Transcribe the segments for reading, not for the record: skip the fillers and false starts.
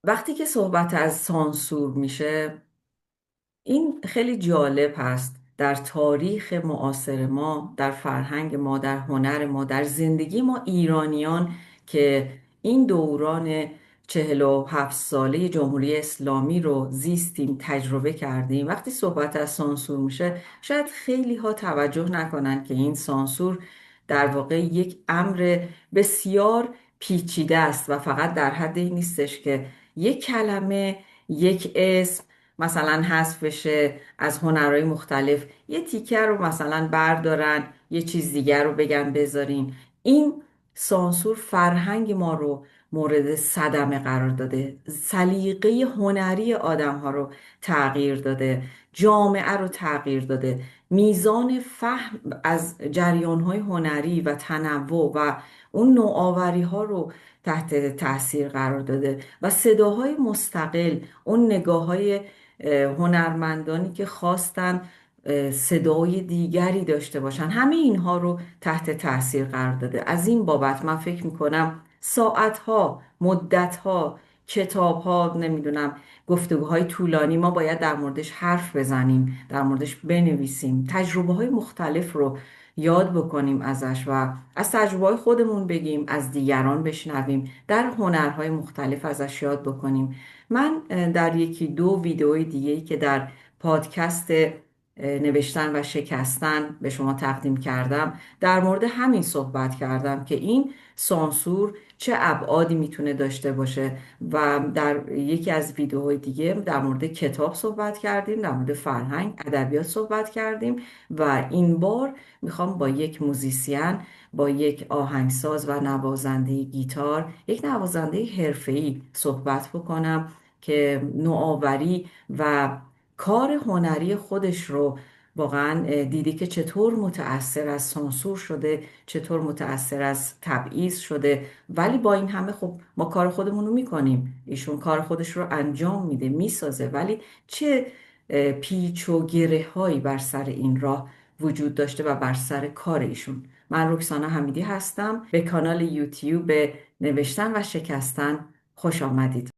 وقتی که صحبت از سانسور میشه، این خیلی جالب هست در تاریخ معاصر ما، در فرهنگ ما، در هنر ما، در زندگی ما ایرانیان که این دوران 47 ساله جمهوری اسلامی رو زیستیم، تجربه کردیم. وقتی صحبت از سانسور میشه، شاید خیلی ها توجه نکنن که این سانسور در واقع یک امر بسیار پیچیده است و فقط در حد این نیستش که یک کلمه، یک اسم مثلا حذف بشه از هنرهای مختلف، یه تیکه رو مثلا بردارن یه چیز دیگر رو بگن بذارین. این سانسور فرهنگ ما رو مورد صدمه قرار داده، سلیقه هنری آدم ها رو تغییر داده، جامعه رو تغییر داده، میزان فهم از جریان های هنری و تنوع و اون نوآوری ها رو تحت تاثیر قرار داده و صداهای مستقل، اون نگاه های هنرمندانی که خواستن صدای دیگری داشته باشن، همه اینها رو تحت تاثیر قرار داده. از این بابت من فکر میکنم ساعتها، مدتها، کتابها، نمیدونم، گفتگوهای طولانی ما باید در موردش حرف بزنیم، در موردش بنویسیم، تجربه های مختلف رو یاد بکنیم ازش و از تجربه های خودمون بگیم، از دیگران بشنویم، در هنرهای مختلف ازش یاد بکنیم. من در یکی دو ویدئوی دیگه‌ای که در پادکست نوشتن و شکستن به شما تقدیم کردم، در مورد همین صحبت کردم که این سانسور چه ابعادی میتونه داشته باشه و در یکی از ویدیوهای دیگه در مورد کتاب صحبت کردیم، در مورد فرهنگ، ادبیات صحبت کردیم و این بار میخوام با یک موزیسین، با یک آهنگساز و نوازنده گیتار، یک نوازنده حرفه‌ای صحبت بکنم که نوآوری و کار هنری خودش رو واقعا دیدی که چطور متأثر از سانسور شده، چطور متأثر از تبعیض شده، ولی با این همه خب ما کار خودمون رو میکنیم، ایشون کار خودش رو انجام میده، میسازه، ولی چه پیچ و گره هایی بر سر این راه وجود داشته و بر سر کار ایشون. من رکسانا حمیدی هستم، به کانال یوتیوب نوشتن و شکستن خوش آمدید.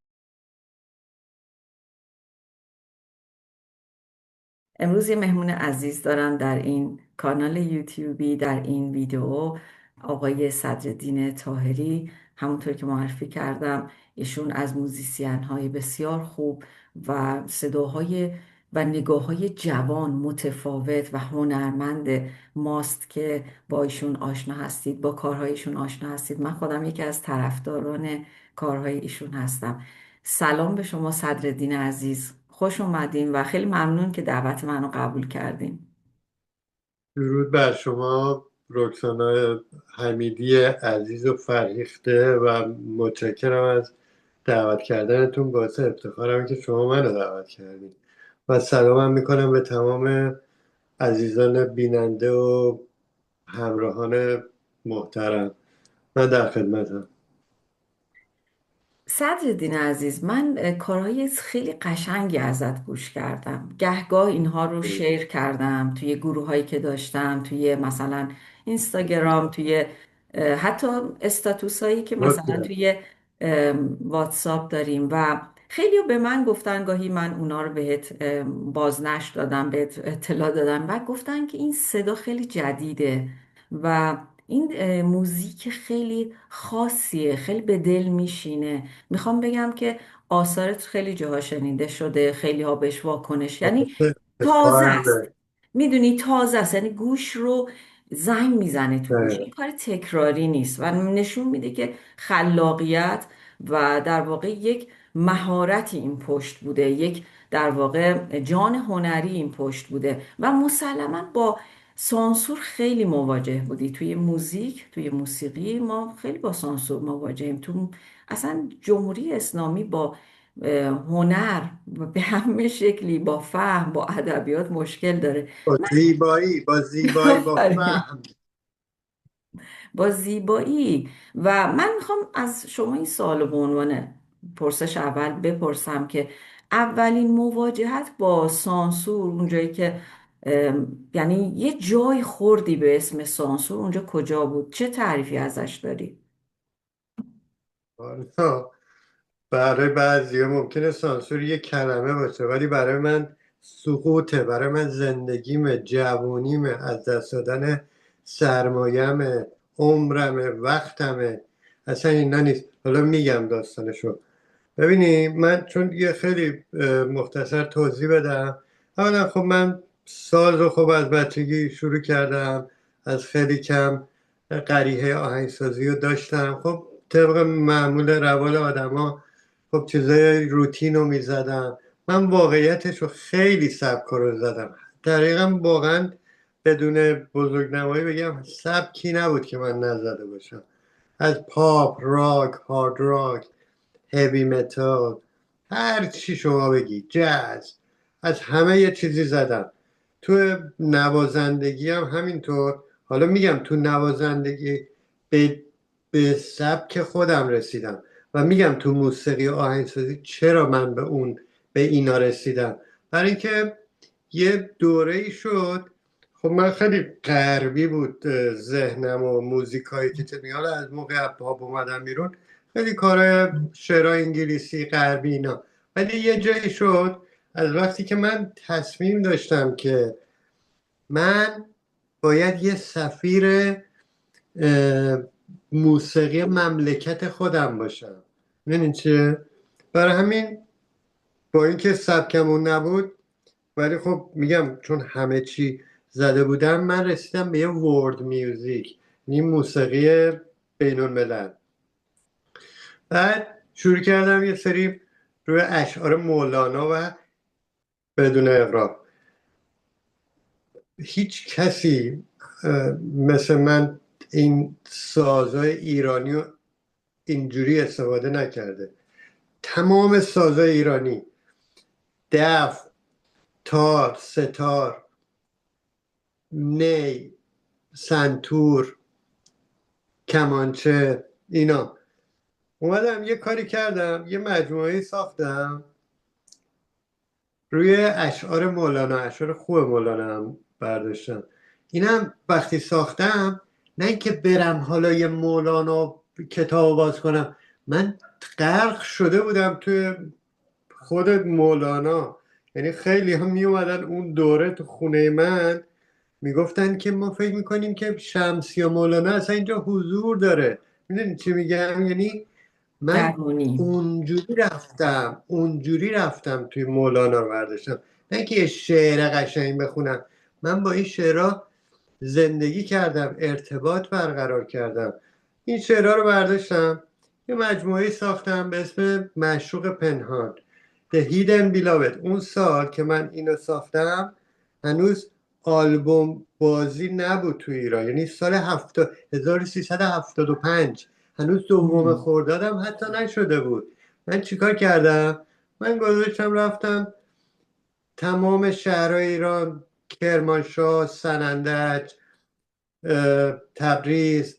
امروز یه مهمون عزیز دارم در این کانال یوتیوبی، در این ویدیو، آقای صدرالدین طاهری. همونطور که معرفی کردم، ایشون از موزیسین های بسیار خوب و صداهای و نگاه های جوان، متفاوت و هنرمند ماست که با ایشون آشنا هستید، با کارهایشون آشنا هستید. من خودم یکی از طرفداران کارهای ایشون هستم. سلام به شما صدرالدین عزیز، خوش اومدین و خیلی ممنون که دعوت منو قبول کردین. درود بر شما رکسانا حمیدی عزیز و فرهیخته و متشکرم از دعوت کردنتون. باعث افتخارم که شما منو دعوت کردید و سلامم میکنم به تمام عزیزان بیننده و همراهان محترم. من در خدمتم. صدرالدین عزیز، من کارهای خیلی قشنگی ازت گوش کردم. گهگاه اینها رو شیر کردم توی گروه هایی که داشتم، توی مثلا اینستاگرام، توی حتی استاتوس هایی که مثلا توی واتساپ داریم و خیلی به من گفتن، گاهی من اونا رو بهت بازنشر دادم، بهت اطلاع دادم و گفتن که این صدا خیلی جدیده و این موزیک خیلی خاصیه، خیلی به دل میشینه. میخوام بگم که آثارت خیلی جاها شنیده شده، خیلی ها بهش واکنش، یعنی تازه افتخارم است. میدونی تازه است، یعنی گوش رو زنگ میزنه تو گوش. این به کار تکراری نیست و نشون میده که خلاقیت و در واقع یک مهارتی این پشت بوده، یک در واقع جان هنری این پشت بوده و مسلما با سانسور خیلی مواجه بودی توی موزیک، توی موسیقی. ما خیلی با سانسور مواجهیم. تو اصلا جمهوری اسلامی با هنر و به همه شکلی، با فهم، با ادبیات مشکل داره. با من زیبایی با زیبایی با آفرین. فهم. با زیبایی. و من میخوام از شما این سوال به عنوان پرسش اول بپرسم که اولین مواجهت با سانسور، اونجایی که یعنی یه جای خوردی به اسم سانسور، اونجا کجا بود؟ چه تعریفی ازش داری؟ برای بعضی ممکنه سانسور یه کلمه باشه، ولی برای من سقوطه، برای من زندگیمه، جوونیمه، از دست دادن سرمایه‌مه، عمرمه، وقتمه. اصلا اینا نیست. حالا میگم داستانشو. ببینی من چون یه خیلی مختصر توضیح بدم. اولا خب من ساز رو خب از بچگی شروع کردم، از خیلی کم قریحه آهنگسازی رو داشتم. خب طبق معمول روال آدما خب چیزای روتین رو میزدم. من واقعیتش رو خیلی سبک رو زدم. دقیقا واقعا بدون بزرگنمایی بگم سبکی نبود که من نزده باشم. از پاپ، راک، هارد راک، هیوی متال، هر چی شما بگی، جاز، از همه یه چیزی زدم. تو نوازندگی هم همینطور. حالا میگم تو نوازندگی به, به سبک خودم رسیدم و میگم تو موسیقی و آهنگسازی چرا من به اینا رسیدم. برای اینکه یه دوره ای شد خب من خیلی غربی بود ذهنم و موزیکایی که چه حالا از موقع پاپ اومدم بیرون خیلی کارهای شعرهای انگلیسی غربی اینا. ولی یه جایی شد از وقتی که من تصمیم داشتم که من باید یه سفیر اه، موسیقی مملکت خودم باشم. میدونین چیه؟ برای همین با اینکه سبکمون نبود، ولی خب میگم چون همه چی زده بودم من رسیدم به یه ورد میوزیک، یعنی موسیقی بین الملل. بعد شروع کردم یه سری روی اشعار مولانا و بدون اغراق. هیچ کسی مثل من این سازهای ایرانی رو اینجوری استفاده نکرده. تمام سازهای ایرانی، دف، تار، ستار، نی، سنتور، کمانچه، اینا. اومدم یه کاری کردم، یه مجموعه ساختم روی اشعار مولانا. اشعار خوب مولانا هم برداشتم. اینم وقتی ساختم، نه اینکه برم حالا یه مولانا کتاب باز کنم، من غرق شده بودم توی خود مولانا. یعنی خیلی هم می اومدن اون دوره تو خونه من میگفتن که ما فکر میکنیم که شمسی و مولانا اصلا اینجا حضور داره. میدونی چی میگم؟ یعنی من درونی. اونجوری رفتم توی مولانا رو برداشتم. نه که یه شعر قشنگ بخونم، من با این شعرها زندگی کردم، ارتباط برقرار کردم. این شعرها رو برداشتم یه مجموعه ساختم به اسم معشوق پنهان، The Hidden Beloved. اون سال که من اینو ساختم هنوز آلبوم بازی نبود تو ایران، یعنی سال 1375. هنوز دوم مم. خردادم حتی نشده بود. من چیکار کردم؟ من گذاشتم رفتم تمام شهرهای ایران، کرمانشاه، سنندج، تبریز،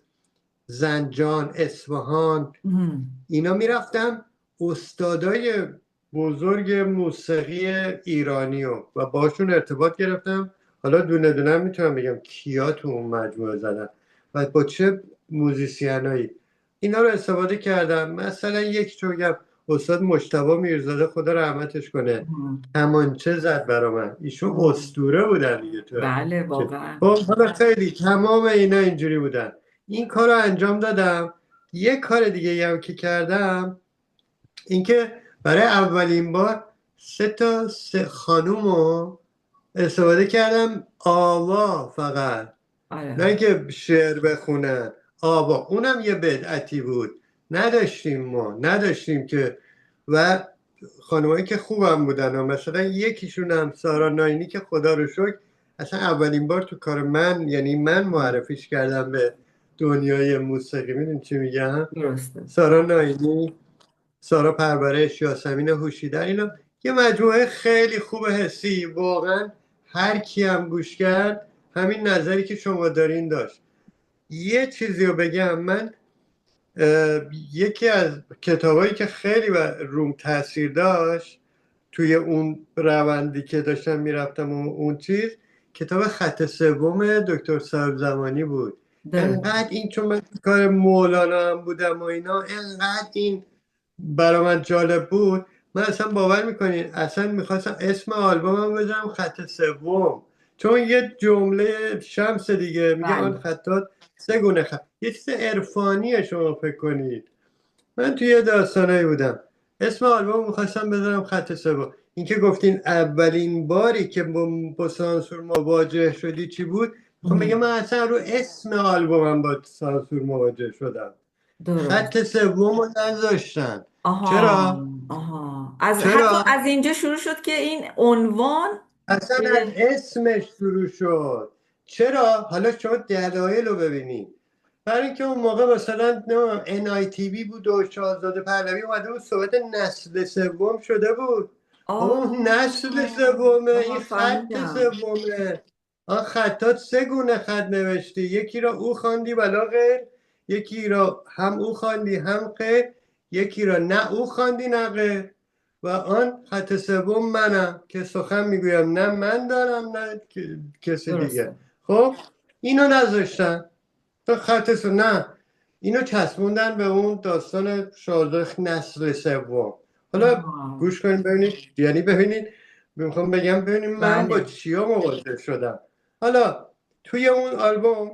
زنجان، اصفهان، مم. اینا میرفتم استادای بزرگ موسیقی ایرانی و باشون ارتباط گرفتم. حالا دونه دونه میتونم بگم کیا تو اون مجموعه زدن و با چه موزیسینایی. اینا رو استفاده کردم. مثلا یک چو بگم استاد مجتبی میرزاده خدا رحمتش کنه، مم. کمانچه زد برا من. ایشون مم. اسطوره بودن دیگه تو بله چه. واقعا. خب حالا خیلی تمام اینا اینجوری بودن. این کار رو انجام دادم. یه کار دیگه هم که کردم اینکه برای اولین بار سه خانوم رو استفاده کردم آوا فقط، نه آره. اینکه شعر بخونن. آوا اونم یه بدعتی بود، نداشتیم که. و خانمایی که خوبم بودن و مثلا یکیشون هم سارا ناینی که خدا رو شکر اصلا اولین بار تو کار من، یعنی من معرفیش کردم به دنیای موسیقی. میدونی چی میگم؟ درسته. سارا ناینی، سارا پرورش، یاسمین هوشیدر، اینا یه مجموعه خیلی خوب حسی. واقعا هر کی هم گوش کرد همین نظری که شما دارین داشت. یه چیزی رو بگم من، یکی از کتابایی که خیلی روم تاثیر داشت توی اون روندی که داشتم میرفتم و اون چیز، کتاب خط سوم دکتر صاحب زمانی بود. درست. انقدر این، چون من کار مولانا هم بودم و اینا، انقدر این برا من جالب بود. من اصلا باور میکنین اصلا میخواستم اسم آلبومم بذارم خط سوم، چون یه جمله شمس دیگه میگه بله. آن خطات سه گونه خط، یه چیز عرفانیه شما فکر کنید. من توی یه داستانایی بودم، اسم آلبوم میخواستم بذارم خط سوم. این که گفتین اولین باری که با سانسور مواجه شدی چی بود، خب میگه من اصلا رو اسم آلبومم با سانسور مواجه شدم. درست. خط سوم رو نذاشتن. آها. چرا؟ آها، حتی چرا؟ از اینجا شروع شد که این عنوان اصلا از به- اسمش شروع شد. چرا؟ حالا شما دلایل رو ببینید. برای اینکه اون موقع مثلا NITV بود و شاهزاده پهلوی اومده بود صحبت نسل سوم شده بود. بابا آه. اون نسل سومه، این آها، خط فهمیدم. سومه. آن خطات سه گونه خط نوشتی، یکی را او خواندی ولا غیر، یکی را هم او خواندی هم غیر، یکی را نه او خواندی نه غیر، و آن خط سوم منم که سخن میگویم نه من دارم نه کسی دیگه. درسته. خب اینو نذاشتن تو خط نه، اینو چسبوندن به اون داستان شارلخ نسل سوم. حالا آها. گوش کنید ببینید، یعنی ببینید میخوام بگم ببینید من با بله. چیا مواجه شدم. حالا توی اون آلبوم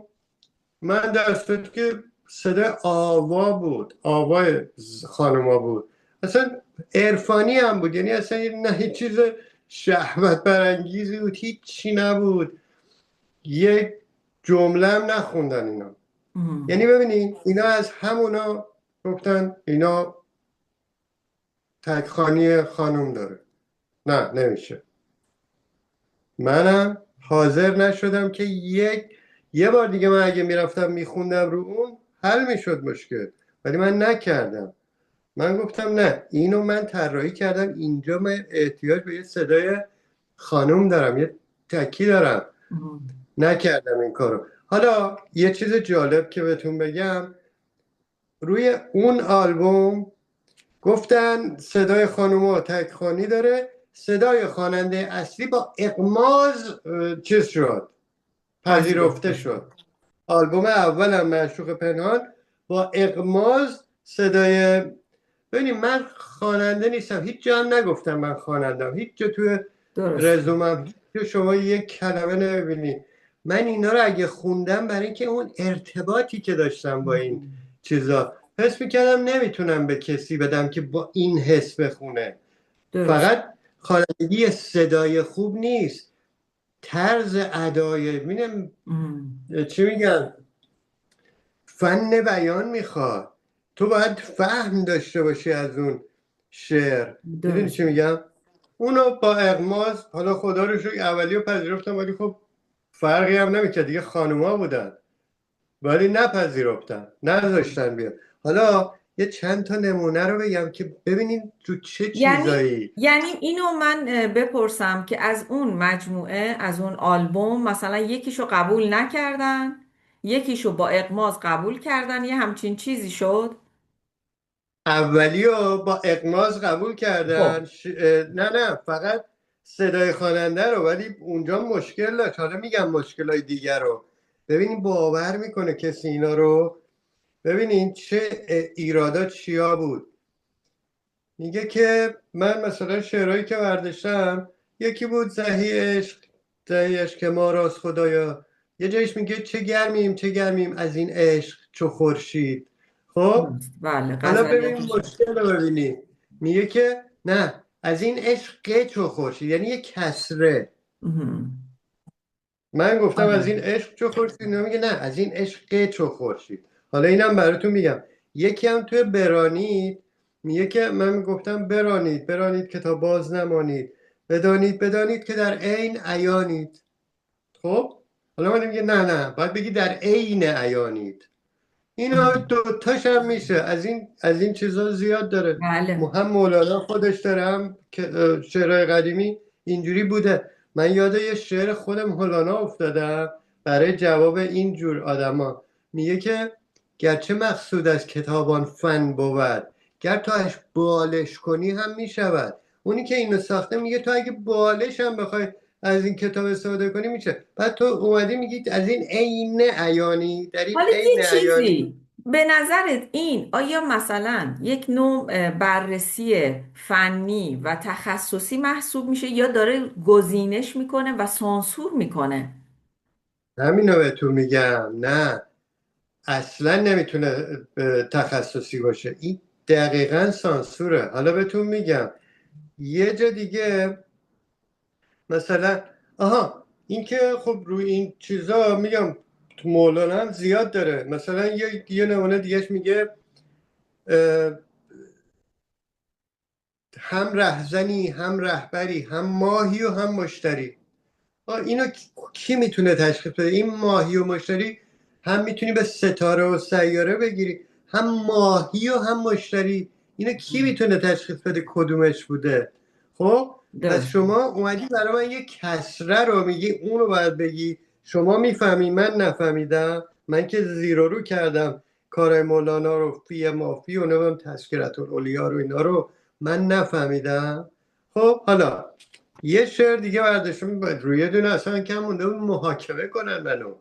من در صورتی که صدای آوا بود، آوای خانوما بود، اصلا عرفانی هم بود، یعنی اصلا نه هیچ چیز شهوت برانگیزی بود، هیچ چی نبود، یک جمله هم نخوندن اینا. ام. یعنی ببینید اینا از همونا گفتن اینا تکخانی خانوم داره. نه نمیشه. منم حاضر نشدم که یه بار دیگه من اگه میرفتم میخوندم رو اون حل میشد مشکل، ولی من نکردم. من گفتم نه، اینو من طراحی کردم اینجا من احتیاج به یه صدای خانوم دارم، یه تکی دارم. ام. نکردم این کارو. حالا یه چیز جالب که بهتون بگم، روی اون آلبوم گفتن صدای خانوما تکخانی داره، صدای خواننده اصلی با اغماز چیز شد، پذیرفته پذیرفته. شد. آلبوم اولم معشوق پنهان با اغماز صدای، ببینید من خواننده نیستم، هیچ جا هم نگفتم من خوانندم، هیچ جا توی درسته. رزومم هیچ جا شما یک کلمه نمیبینید. من اینا رو اگه خوندم برای اینکه اون ارتباطی که داشتم با این ام. چیزا حس میکردم نمیتونم به کسی بدم که با این حس بخونه. درست. فقط خوانندگی صدای خوب نیست، طرز ادای میدم ام. چی میگن، فن بیان میخواد. تو باید فهم داشته باشی از اون شعر. میدونی چی درسته. میگم؟ اونو با اغماز، حالا خدا رو شکر اولی رو پذیرفتم، ولی خب فرقی هم نمیکرد دیگه، خانوما بودن، ولی نپذیرفتن نذاشتن بیاد. حالا یه چند تا نمونه رو بگم که ببینید تو چه یعنی چیزایی. اینو من بپرسم که از اون مجموعه، از اون آلبوم مثلا یکیشو قبول نکردن، یکیشو با اغماز قبول کردن، یه همچین چیزی شد؟ اولی رو با اقماز قبول کردن خب. نه نه فقط صدای خواننده رو، ولی اونجا مشکل داشت. حالا میگم مشکلای دیگر رو ببینین، باور میکنه کسی اینا رو؟ ببینین چه ایرادات چیا بود. میگه که من مثلا شعرهایی که برداشتم، یکی بود زهی عشق که ما راست خدایا، یه جایش میگه چه گرمیم چه گرمیم از این عشق چو خورشید. خب درست. بله، حالا ببین غزلیاتش هست. مشکل رو ببینی، میگه که نه از این عشق چو خورشید، یعنی یه کسره. مهم. من گفتم آره. از این عشق چو خورشید، نه میگه نه از این عشق چو خورشید. حالا اینم براتون میگم، یکی هم توی برانید میگه که من گفتم برانید برانید که تا باز نمانید، بدانید بدانید که در عین عیانید. خب حالا من میگه نه نه باید بگی در عین عیانید. اینا مهم. دوتاش هم میشه، از این چیزا زیاد داره. بله. هم مولانا خودش داره، هم شعرهای قدیمی اینجوری بوده. من یاد یه شعر خود مولانا افتادم برای جواب این جور آدما. میگه که گرچه مقصود از کتابان فن بود، گر تو اش بالش کنی هم میشود. اونی که اینو ساخته میگه تو اگه بالش هم بخوای از این کتاب استفاده کنی میشه. بعد تو اومدی میگی از این عین عیانی، در این حالا یه عین عیانی. چیزی به نظرت این آیا مثلا یک نوع بررسی فنی و تخصصی محسوب میشه یا داره گزینش میکنه و سانسور میکنه؟ همینو بهتون میگم. نه، اصلا نمیتونه تخصصی باشه. این دقیقا سانسوره. حالا بهتون میگم یه جا دیگه، مثلا این که خب روی این چیزا میگم تو مولانا هم زیاد داره. مثلا یه نمونه دیگهش میگه اه، هم رهزنی هم رهبری هم ماهی و هم مشتری. اینو کی میتونه تشخیص بده؟ این ماهی و مشتری هم میتونی به ستاره و سیاره بگیری، هم ماهی و هم مشتری. اینو کی میتونه تشخیص بده کدومش بوده؟ خب پس درست. شما اومدی برای من یه کسره رو میگی، اونو باید بگی. شما میفهمی من نفهمیدم؟ من که زیر و رو کردم کارای مولانا رو، فی مافی و نمیم تذکرت الاولیا رو، اینا رو من نفهمیدم. خب حالا یه شعر دیگه برداشتم، روی یه دونه اصلا کم مونده بود محاکمه کنن منو.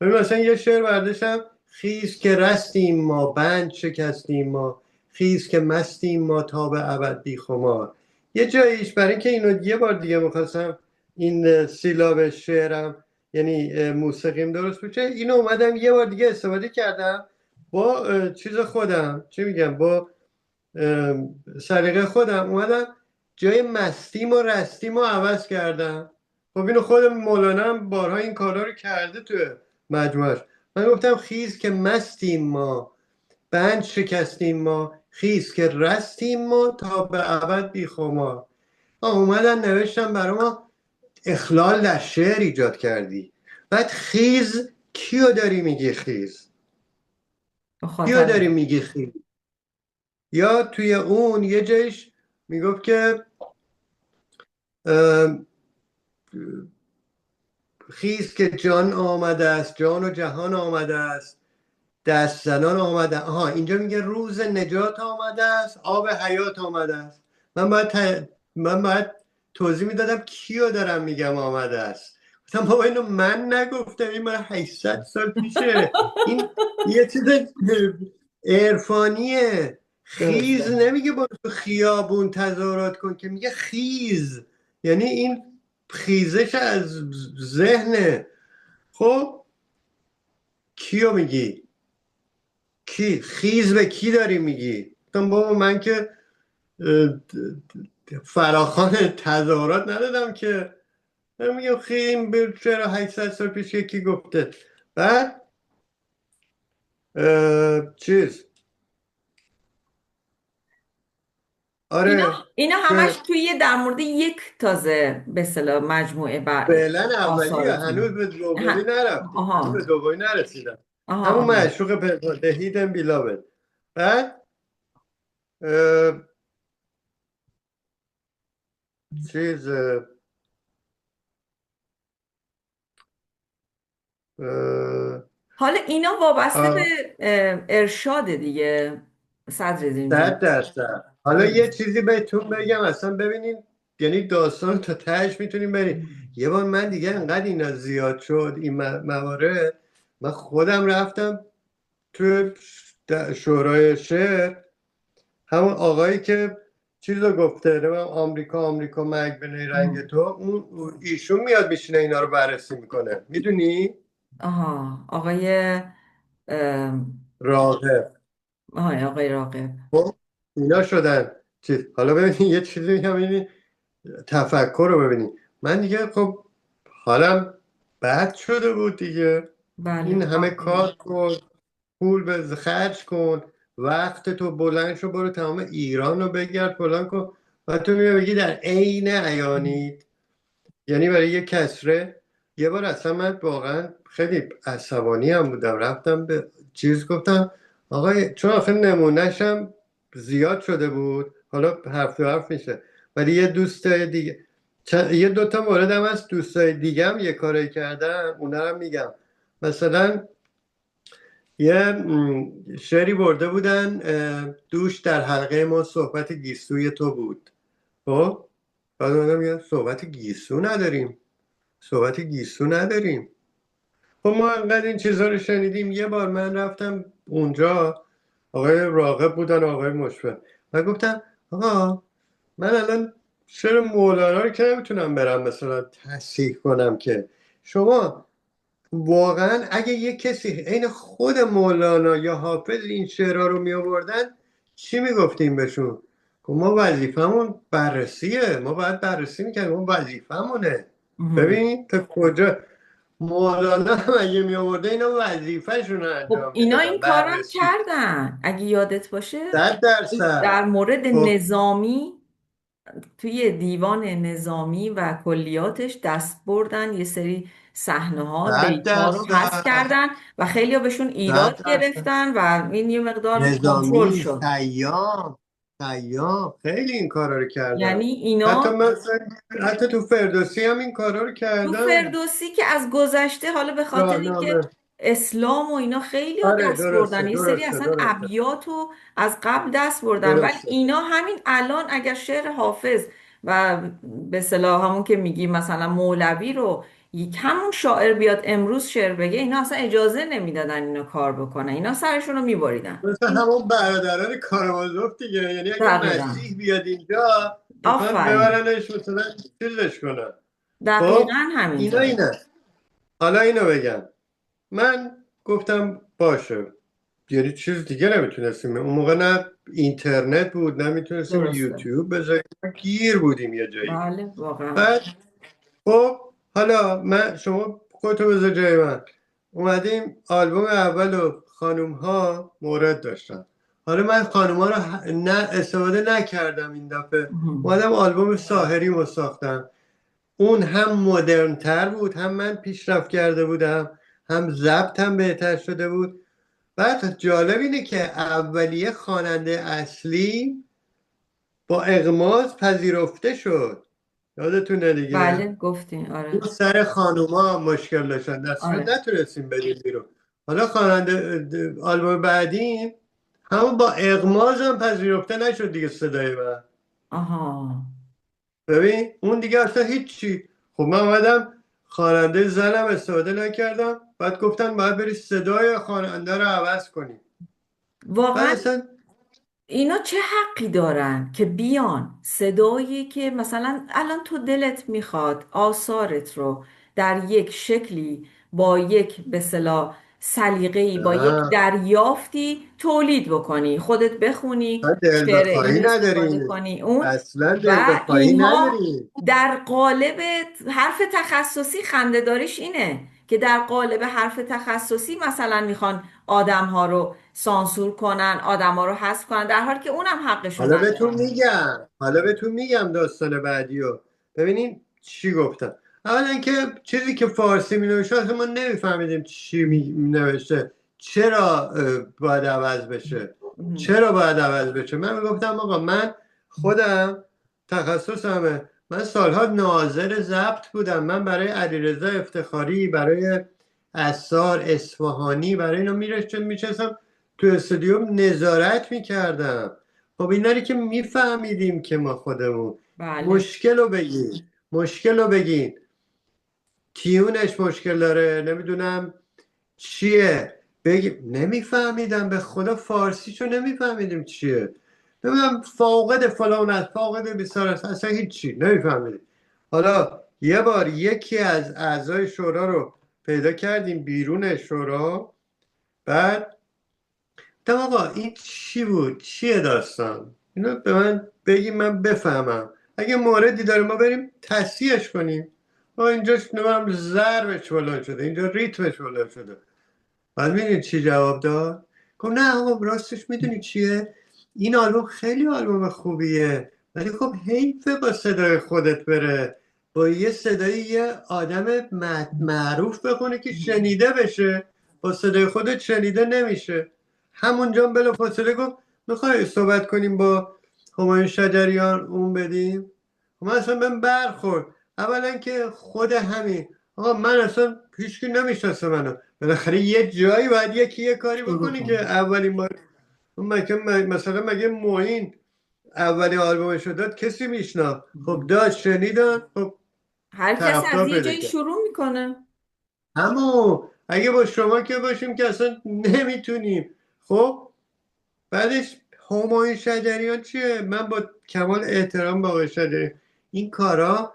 ببین مثلا یه شعر برداشتم: خیز که رستیم ما بند شکستیم ما، خیز که مستیم ما تا به ابد بی خمار. یه جاییش برای اینکه اینو یه بار دیگه میخواستم این سیلاب شعرم یعنی موسیقیم درست بشه، اینو اومدم یه بار دیگه استفاده کردم با چیز خودم، چی میگم، با سلیقه خودم اومدم جای مستیم و رستیم رو عوض کردم. خب اینو خود مولانا هم بارها این کارا رو کرده تو مجموعش. من گفتم خیز که مستیم ما بند شکستیم ما، خیز که رستیم ما تا به ابد بی خمار. اومدن نوشتم برای ما اخلال در شعر ایجاد کردی. بعد خیز کیو داری میگی خیز؟ کیو خاطر. داری میگی خیز؟ یا توی اون یه جایش میگفت که خیز که جان آمده است، جان و جهان آمده است، دست زنان آمده. اینجا میگه روز نجات آمده است، آب حیات آمده است. من باید توضیح میدادم کیو دارم میگم آمده است. گفتم بابا اینو من نگفتم، این من 800 سال پیشه. این یه چیز عرفانیه. خیز درسته. نمیگه با تو خیابون تظاهرات کن، که میگه خیز. یعنی این خیزش از ذهنه. خب کیو میگی؟ کی خیز به کی داری میگی؟ گفتم بابا من که فراخان تظاهرات ندادم که. من میگم خیم به چرا 800 سال پیش یکی گفته. بعد چیز اینا آره اینا همش که توی در مورد یک تازه به اصطلاح مجموعه فعلا اولیه، هنوز آثارتونه. به دومی نرفتیم، هنوز به آها. دومی نرسیدم. آها. همون آها. معشوق The Hidden Beloved. بعد اه، چیز حالا اینا وابسته به اه، ارشاد دیگه، صدرالدین جان. 100%. حالا یه چیزی بهتون بگم اصلا ببینین، یعنی داستان تا تهش میتونیم بریم. یه بار من دیگه انقدر اینا زیاد شد این موارد، من خودم رفتم تو شورای شعر. همون آقایی که چیز رو گفته رو آمریکا آمریکا مرگ به رنگ تو، ایشون میاد میشینه اینا رو بررسی میکنه، میدونی؟ آها، ام، آقای راقب. خب اینا شدن چیز. حالا ببینید یه چیزی میگم، ببینید تفکر رو ببینید. من دیگه خب حالم بد شده بود دیگه. بله. این همه کار کن، پول به خرج کن، وقت تو بلند شو برو تمام ایران رو بگرد فلان کن. و تو میگه بگی در عین عیانیت، یعنی برای یه کسره. یه بار اصلا من واقعا خیلی عصبانی هم بودم، رفتم به چیز گفتم آقای، چون آخه نمونهشم زیاد شده بود، حالا حرف تو حرف میشه، ولی یه دوست دیگه یه دوتا مورد هم از دوستای دیگه هم یه کاری کردن، اونا هم میگم. مثلا یه شعری برده بودن: دوش در حلقه ما صحبت گیسوی تو بود. خب بعد اونا میگن صحبت گیسو نداریم، صحبت گیسو نداریم. خب ما انقدر این چیزا رو شنیدیم. یه بار من رفتم اونجا آقای راغب بودن، آقای مشفق. و گفتم آقا من الان شعر مولانا رو که نمیتونم برم مثلا تصحیح کنم، که شما واقعا اگه یه کسی عین خود مولانا یا حافظ این شعرها رو می آوردن چی میگفتیم بهشون؟ گفت ما وظیفمون بررسیه، ما باید بررسی میکنیم، ما وظیفمونه. مهم. ببین تا کجا مولانا هم اگه می آورده اینا وظیفهشون رو خب انجام اینا میدادن، این کارم بررسی. کردن اگه یادت باشه. 100%. در مورد خب نظامی توی دیوان نظامی و کلیاتش دست بردن، یه سری صحنه ها، صد بیت ها رو حذف درصد کردن و خیلی ها بهشون صد ایراد درصد گرفتن و این یه مقدار کنترل نظامی، شد. خیام خیلی این کارا رو کردن. یعنی حتی اینا مثلا حتی تو فردوسی هم این کارا رو تو کردن. فردوسی که از گذشته، حالا به خاطر اینکه شاهنامه. اسلام و اینا خیلی ها آره دست بردن، درسته یه سری درسته اصلا درسته ابیات رو از قبل دست بردن، ولی درسته. اینا همین الان اگر شعر حافظ و به اصطلاح همون که میگی مثلا مولوی رو همون شاعر بیاد امروز شعر بگه، اینا اصلا اجازه نمیدادن اینو کار بکنن، اینا سرشون رو میبریدن. مثل همون برادران کارامازوف دیگه، یعنی اگه دقیقا. مسیح بیاد اینجا میخوان آفرین. ببرنش مثلا چیزش کنن. خب دقیقا اینا همینطوره. اینه. حالا اینو بگم، من گفتم باشه، یعنی چیز دیگه نمیتونستیم اون موقع، نه اینترنت بود نه میتونستیم درسته. یوتیوب بذاریم، گیر بودیم یه جایی. بله واقعا. بعد خب حالا شما خودتو بذار جای من، اومدیم آلبوم اول و خانوم ها مورد داشتن. حالا من خانوم ها رو نه استفاده نکردم این دفعه، اومدم آلبوم ساحری رو ساختم. اون هم مدرن تر بود، هم من پیشرفت کرده بودم، هم ضبطم بهتر شده بود. بعد جالب اینه که اولیه خواننده اصلی با اغماض پذیرفته شد، یادتونه دیگه. بله گفتین، اون آره. سر خانوما مشکل داشتن، دستشون آره. نتونستیم بدیم بیرون. حالا خواننده آلبوم بعدی همون با اغماض هم پذیرفته نشد دیگه صدای من. آها. ببین اون دیگه اصلا هیچی. خب من اومدم خواننده زنم استفاده نکردم، بعد گفتن باید بری صدای خواننده رو عوض کنی. بعد واقعا اصلا اینا چه حقی دارن که بیان صدایی که مثلا الان تو دلت میخواد آثارت رو در یک شکلی با یک به اصطلاح سلیقه‌ای با یک نه، دریافتی تولید بکنی، خودت بخونی، اصلا دل شعر بخواهی این استفاده نداریم، کنی اون، اصلا دل و بخواهی اینها نداریم. در قالب حرف تخصصی، خنده‌داریش اینه که در قالب حرف تخصصی مثلا میخوان آدم ها رو سانسور کنن، آدم ها رو حذف کنن، در حالی که اونم حقشون ندارن. حالا بهتون میگم داستان بعدی رو. ببینین چی گفتم. اولا که چیزی که فارسی می نوشته ما نمیفهمیدیم چی می نوشته، چرا باید عوض بشه، مهم. چرا باید عوض بشه. من میگفتم آقا من خودم تخصصمه، من سالها ناظر ضبط بودم، من برای علیرضا افتخاری، برای اثار اصفهانی، برای اینا میشستم تو استودیو نظارت میکردم. خب اینا رو که میفهمیدیم که ما خودمون، بله. مشکل رو بگین تیونش مشکل داره، نمیدونم چیه، بگی نمیفهمیدم، به خدا فارسیشو نمیفهمیدیم چیه، نمیدونم فاقد فلان است، فاقد بیسار است، اصلا هیچی نمیفهمیدیم. حالا یه بار یکی از اعضای شورا رو پیدا کردیم بیرون شورا، بعد گفتم آقا این چی بود، چیه داستان، اینو به من بگی من بفهمم، اگه موردی داره ما بریم تصحیحش کنیم. آقا اینجاش نمیم ضربش فلان شده، اینجا ریتمش فلان شده. بعد میدونی چی جواب داد؟ گفت نه آقا راستش میدونی چیه، این آلبوم خیلی آلبوم خوبیه، ولی خب حیفه با صدای خودت بره، با یه صدای یه آدم معروف بخونه که شنیده بشه، با صدای خودت شنیده نمیشه. همونجا بلافاصله گفت میخوای صحبت کنیم با همایون شجریان اون بدیم. خب من اصلا بهم برخورد. اولا که خود همین آقا من اصلا هیچکی نمیشناسه منو، بالاخره یه جایی باید یکی یه کاری شروع بکنی که کن. اولین بار مثلا مگه معین اولین آلبومش رو داد کسی میشناخت؟ خب داد، شنیدن، خب هر کسی از طرفدار یه پیدا جایی کرد. شروع میکنه. اما اگه با شما که باشیم که اصلا نمیتونیم خب بعدش همایون شجریان چیه؟ من با کمال احترام با آقای شجریان، این کارا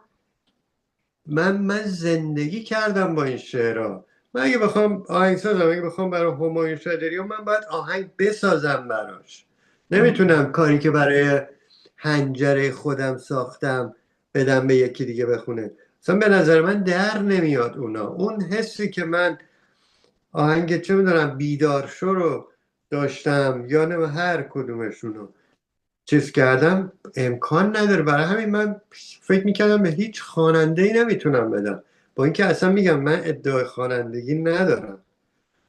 من زندگی کردم با این شعرها. من اگه بخوام آهنگسازم، اگه بخوام برای همایون شجریان من باید آهنگ بسازم براش. نمیتونم کاری که برای حنجره خودم ساختم بدم به یکی دیگه بخونه. اصلا به نظر من در نمیاد اونا. اون حسی که من آهنگ چه میدونم بیدار شو رو داشتم یا نه هر کدومشونو چیز کردم، امکان نداره. برای همین من فکر میکردم به هیچ خواننده ای نمیتونم بدم، با اینکه اصلا میگم من ادعای خوانندگی ندارم.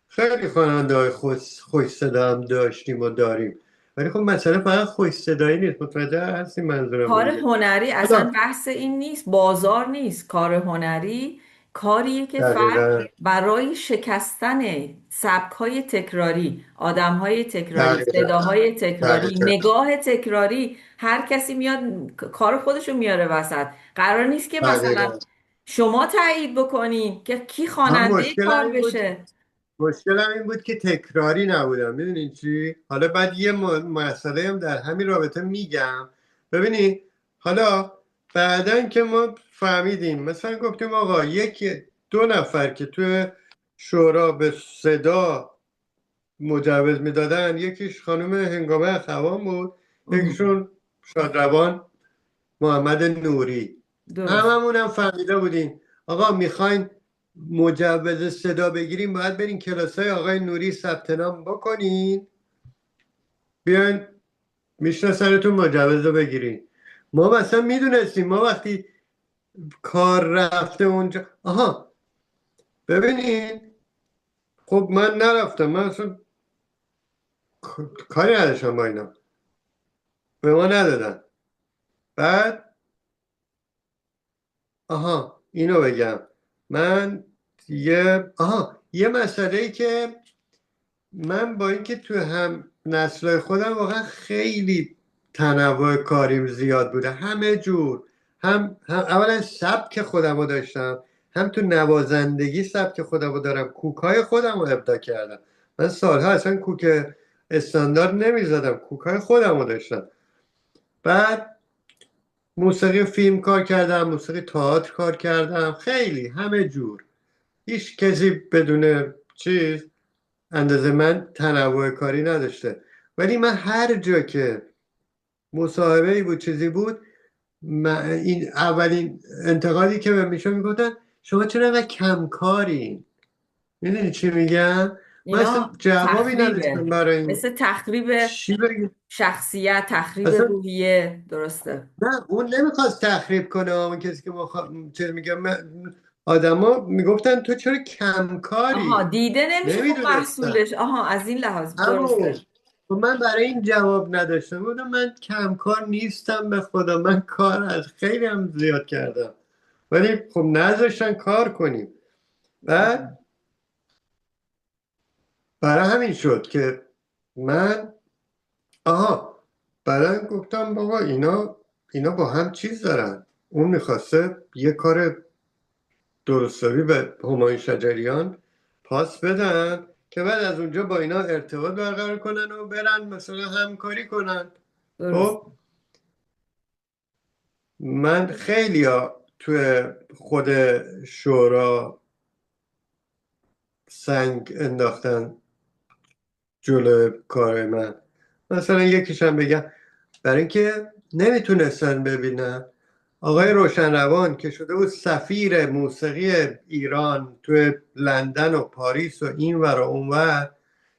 خیلی خواننده های خوش صدا هم داشتیم و داریم، ولی خب مسئله فقط خوش صدایی نیست. متوجه هستی منظورم رو کار دیگه. هنری اصلا حالا بحث این نیست، بازار نیست. کار هنری کاریه که فرد دقیقا برای شکستن سبک‌های تکراری، آدم‌های تکراری، دقیقا صداهای تکراری، دقیقا نگاه تکراری، هر کسی میاد کار خودشو میاره وسط. قرار نیست که مثلا دقیقا شما تایید بکنین که کی هم خواننده مشکلم کار این بود بشه. مشکلم این بود که تکراری نبودم. میدونین چی؟ حالا بعد یه مسئله هم در همین رابطه میگم. ببینید، حالا بعدن که ما فهمیدیم، مثلا گفتیم آقا یکی دو نفر که توی شورا به صدا مجوز میدادن، یکیش خانم هنگامه اخوان بود، ام. یکیشون شادروان محمد نوری. درست. هممون هم فهمیده بودیم آقا میخواین مجوز صدا بگیریم باید برین کلاسای آقای نوری ثبت نام بکنین، بیاین میشناسنتون سرتون مجوز رو بگیرین. ما مثلا میدونستیم، ما وقتی کار رفته اونجا، آها ببینین، خب من نرفتم، من اصلا کاری نداشتم با اینا، به ما ندادن. بعد آها اینو بگم، من یه مسئله ای که من با اینکه تو هم نسل خودم واقعا خیلی تنوع کاریم زیاد بوده، همه جور، هم اولا سبک خودم رو داشتم، هم تو نوازندگی سبک خودم رو دارم، کوکای خودم رو ابداع کردم. من سالها اصلا کوک استاندارد نمیزدم، کوکای خودم رو داشتم. بعد موسیقی فیلم کار کردم، موسیقی تئاتر کار کردم، خیلی همه جور. هیچ کسی بدون چیز اندازه من تنوع کاری نداشته. ولی من هر جا که مصاحبه ای بود چیزی بود، این اولین انتقادی که به میشون میگفتن شما چرا اینقدر کمکارین. میدونی چی میگم؟ من اصلا اینا جوابی نداشتم تخریبه، برای این. مثل تخریب چی بگم؟ شخصیت، تخریب اصلا روحیه. درسته. نه، اون نمیخواست تخریب کنه. اون کسی که چه میگم، آدما میگفتن تو چرا آها، کمکاری. دیده نمیشه خب نمیدونستم. محصولش. آها، از این لحاظ همون. درسته. و من برای این جواب نداشتم، بودم من کمکار نیستم، به خدا من کار از خیلی هم زیاد کردم، ولی خب نذاشتن کار کنیم. بعد برای همین شد که من بعدا گفتم بابا اینا با هم چیز دارن. اون میخواسته یه کار درستابی به همایون شجریان پاس بدن که بعد از اونجا با اینا ارتباط برقرار کنن و برن مثلا همکاری کنن. درست. خب من خیلی توی خود شورا سنگ انداختن جلو کار من. مثلا یکیشم بگم، برای اینکه نمیتونستن ببینن آقای روشنروان که شده بود سفیر موسیقی ایران توی لندن و پاریس و این ور و اون ور.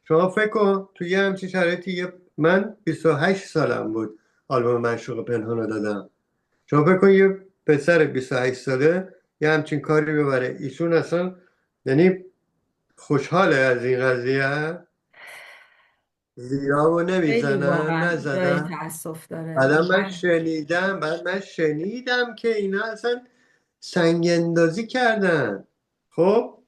شما فکر کن توی یه همچین شرایطی، من 28 سالم بود آلبوم معشوق پنهان رو دادم. شما فکر کن یه پسر 28 ساله یه همچین کاری ببره. ایشون اصلا یعنی خوشحاله از این قضیه، زیرا و خیلی نمیزنن، واقعا جای نزدن. تاسف داره بعد واقعا. من شنیدم که اینا اصلا سنگ اندازی کردن. خب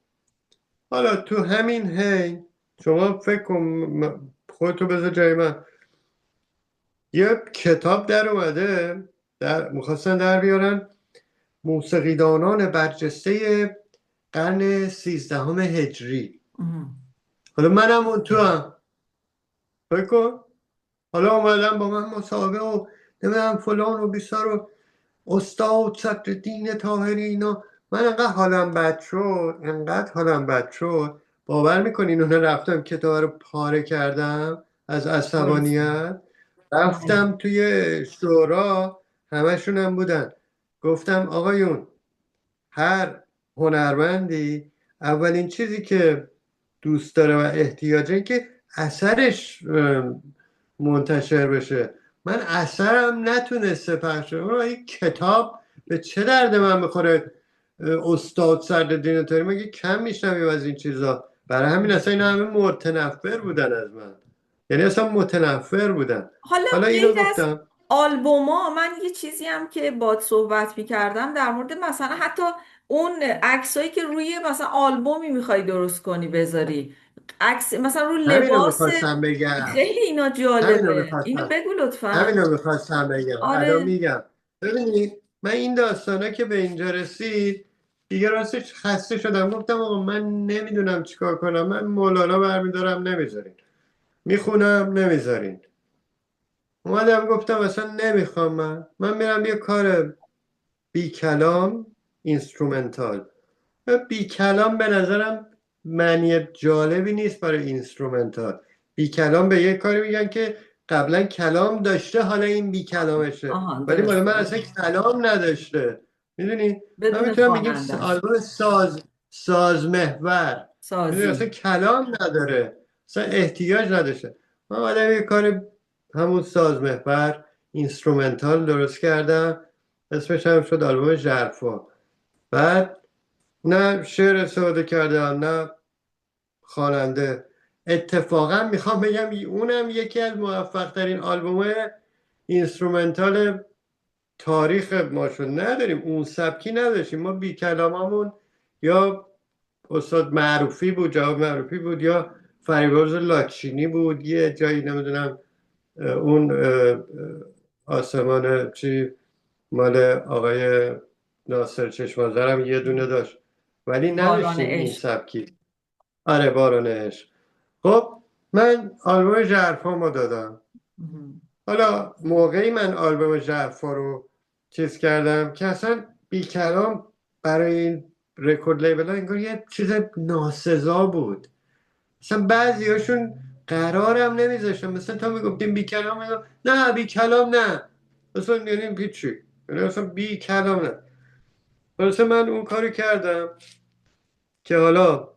حالا تو همین شما فکر کن، خودتو بذار جای من. یه کتاب در اومده، میخواستن در بیارن موسیقیدانان برجسته قرن 13 هجری. اه. حالا منم اون تو هم. فکر کن. حالا اومدن با من مسابقه و نمیدونم فلان و بیسار و استاد صدرالدین طاهری اینا. من انقدر حالم بد شد. باور میکنین اون رفتم کتاب رو پاره کردم از درسته. عصبانیت. آها. رفتم توی شورا، همشون هم بودن. گفتم آقایون، هر هنرمندی اولین چیزی که دوست داره و احتیاجه که اثرش منتشر بشه. من اثرم نتونسته پخش شه. این کتاب به چه درد من میخوره؟ استاد سردین تاری مگه کم میشنویم از این چیزا؟ برای همین اصلا اینا همه متنفر بودن از من، یعنی اصلا متنفر بودن. حالا حالا اینو غیر از گفتم. آلبوما، من یه چیزی هم که باد صحبت میکردم در مورد مثلا حتی اون عکسایی که روی مثلا آلبومی میخوای درست کنی بذاری، عکس مثلا رو همینو لباس. میخواستم بگم خیلی اینا همینو جالبه، اینو میخواستم بگو لطفا. همینو میخواستم بگم الان آره. میگم. ببینید، من این داستانا که به اینجا رسید دیگه راستش خسته شدم. گفتم آقا من نمیدونم چیکار کنم. من مولانا برمیدارم نمیذارین، میخونم نمیذارین. اومدم گفتم اصلا نمیخوام. من میرم یه کار بی کلام، اینسترومنتال. بی کلام به نظرم معنی جالبی نیست برای اینسترومنتال. بی کلام به یه کاری میگن که قبلا کلام داشته حالا این بی کلامشه، آها، ولی مال من درسته. اصلا کلام نداشته. میدونی ما بدون میتونم بگیم خواننده است. آلبوم ساز محور. میدونی اصلا سازی. کلام نداره، اصلا احتیاج نداشته. من آدم یه کار همون ساز محور اینسترومنتال درست کردم. اسمش هم شد آلبوم ژرفا. بعد نه شعر استفاده کردم نه خواننده. اتفاقا میخوام بگم اونم یکی از موفق ترین آلبوم های اینسترومنتال تاریخ ما شد. نداریم اون سبکی، نداشتیم ما. بی کلاممون یا استاد معروفی بود، جواب معروفی بود، یا فریبرز لاچینی بود. یه جایی نمیدونم اون آسمان چی مال آقای ناصر چشمازرم یه دونه داشت، ولی باران نداشتیم این عشق. سبکی. آره، باران عشق. خب من آلبوم ژرفامو دادم. مهم. حالا موقعی من آلبوم ژرفا رو چیز کردم که اصلا بیکلام برای این رکورد لیبل ها انگار یه چیز ناسزا بود. اصلا بعضی هاشون قرارم نمیذاشتم. مثلا تا میگفتیم بیکلام، نه بیکلام نه، اصلا یعنی هیچی، یعنی اصلا بیکلام نه. مثلا من اون کاری کردم که حالا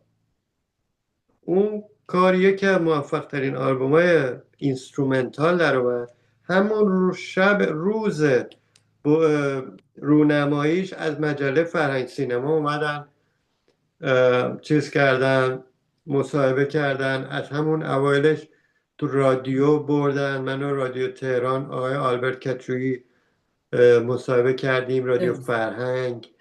اون کار یکی از موفق ترین آلبوم های اینسترومنتال در اومد. همون روز رونماییش از مجله فرهنگ سینما اومدن چیز کردن، مصاحبه کردن. از همون اوایلش تو رادیو بردن، منو رادیو تهران آقای آلبرت کچویی مصاحبه کردیم، رادیو درست. فرهنگ،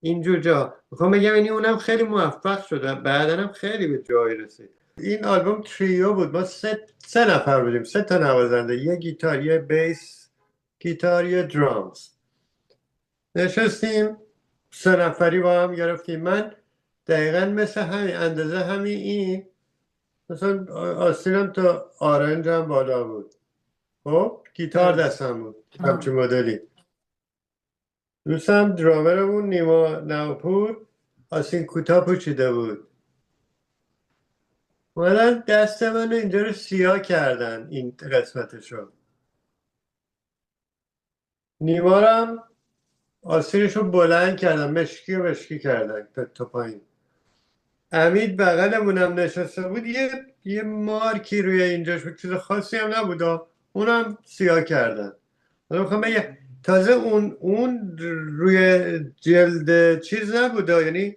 اینجور جا. میخوام بگم یعنی اونم خیلی موفق شده، بعدا هم خیلی به جایی رسید. این آلبوم تریو بود. ما سه نفر بودیم، سه تا نوازنده، یه گیتار، یه بیس گیتار، یه درامز. نشستیم سه نفری با هم گرفتیم. من دقیقا مثل همین اندازه همین این مثلا آستینم تا آرنجم بالا بود. خب گیتار درست. دستم بود همچین آه. مدلی. دوستم درامرمون نیما نوپور آستین کوتاه پوشیده بود. اومدن دست منو اینجا رو سیاه کردن، این قسمتشو. نیمارم آستینش رو بلند کردن، مشکی و مشکی کردن تا پایین. امید بغلمونم نشسته بود، یه مارکی روی اینجاش بود، چیز خاصی هم نبود، اونم سیاه کردن. حالا میخوام بگم تازه اون روی جلد چیز نبود، یعنی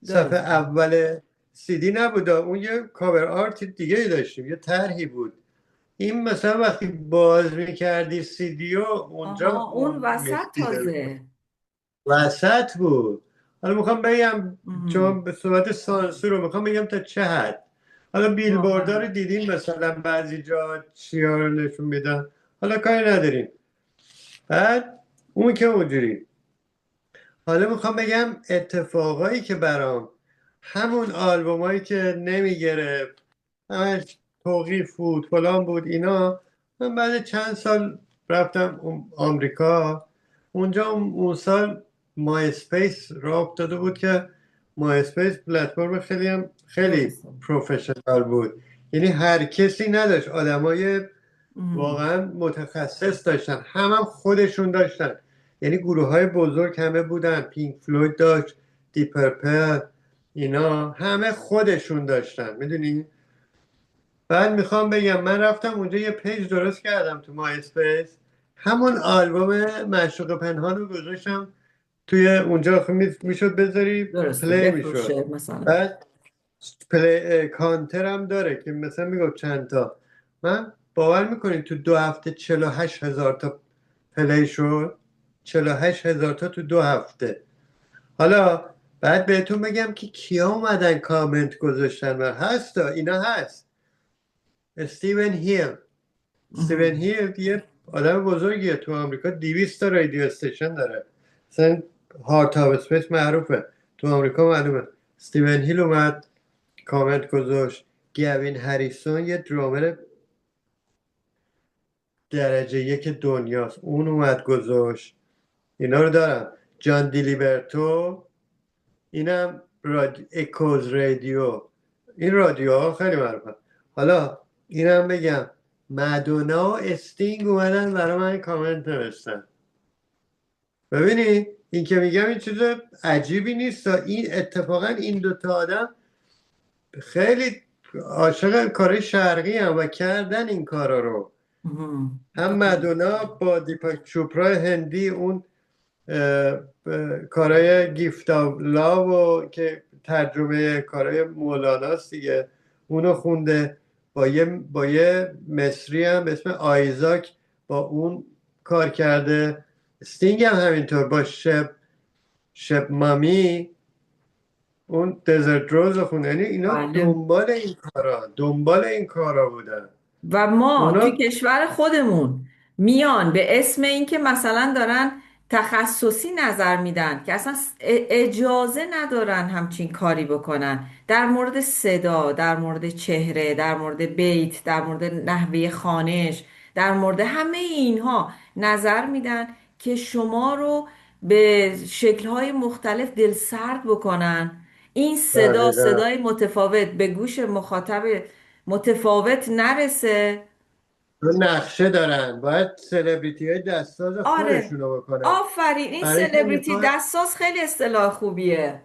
صفحه درسته. اول CD نبود، اون یه کاور آرت دیگه ای داشتیم، یه طرحی بود. این مثلا وقتی باز میکردی CD و اونجا آها، اون اون وسط میخ تازه. وسط بود. حالا میخوام بگم چون مهم. به صورت سانسور رو میخوام بگم تا چه حد. حالا بیلبوردها واقعا. رو دیدیم مثلا بعضی جا چیا رو نشون میدن، حالا کاری نداریم. بعد اون که اونجوری. حالا میخوام بگم اتفاقایی که برام همون آلبومایی که نمیگرفت، همش توقیف بود فلان بود اینا. من بعد چند سال رفتم آمریکا. اونجا اون سال مای اسپیس راه افتاده بود که مای اسپیس پلتفرم خیلی درسته. پروفشنال بود. یعنی هر کسی نداشت، آدمای مهم. واقعا متخصص داشتن، هم خودشون داشتن. یعنی گروه های بزرگ همه بودن، پینک فلوید داشت، دیپرپل، اینا همه خودشون داشتن، میدونی. بعد میخوام بگم من رفتم اونجا یه پیج درست کردم تو مای اسپیس، همون آلبوم معشوق پنهان رو گذاشتم توی اونجا. آخه میشد بذاری درسته، پلی میشد. بفروشه مثلا. بعد پلی کانتر هم داره که مثلا میگفت چند تا. من باور میکنین تو 2 هفته 48,000 تا پلی شد. 48,000 تا تو 2 هفته. حالا بعد بهتون بگم که کیا اومدن کامنت گذاشتن و هستا اینا هست. استیون هیل. استیون مهم. هیل یه آدم بزرگیه تو آمریکا، 200 تا رادیو استیشن داره. مثلا هارت آف اسپیس معروفه تو آمریکا، معلومه. استیون هیل اومد کامنت گذاشت. گوین هریسون یه درامر درجه یک دنیاست، اون اومد گذاشت. اینا رو دارم. جان دیلیبرتو، اینم اکوز رادیو. این رادیوها خیلی معروفه. حالا اینم بگم مدونا و استینگ اومدن برای من کامنت نوشتن. ببینی این که میگم این چیز عجیبی نیست. این اتفاقا این دوتا آدم خیلی عاشق کارهای شرقی هم و کردن این کارا رو. مهم. هم مدونا با دیپاک چوپرا هندی اون کارهای گیفت آف لاو و که ترجمه کارهای مولاناست دیگه، اونو خونده. با یه مصری هم به اسم آیزاک با اون کار کرده. استینگ هم همینطور با شب مامی اون دزرت روز رو خونده. یعنی اینا بله. دنبال این کارا بودن. و ما توی اونا کشور خودمون میان به اسم اینکه مثلا دارن تخصصی نظر میدن که اصلا اجازه ندارن همچین کاری بکنن، در مورد صدا، در مورد چهره، در مورد بیت، در مورد نحوه خوانش، در مورد همه اینها نظر میدن که شما رو به شکل‌های مختلف دلسرد بکنن. این صدا دقیقا صدای متفاوت به گوش مخاطب متفاوت نرسه. رو نقشه دارن، باید سلبریتی های دستساز آره، خودشونو بکنن. آفرین، این برای که سلبریتی دستاز خیلی اصطلاح خوبیه.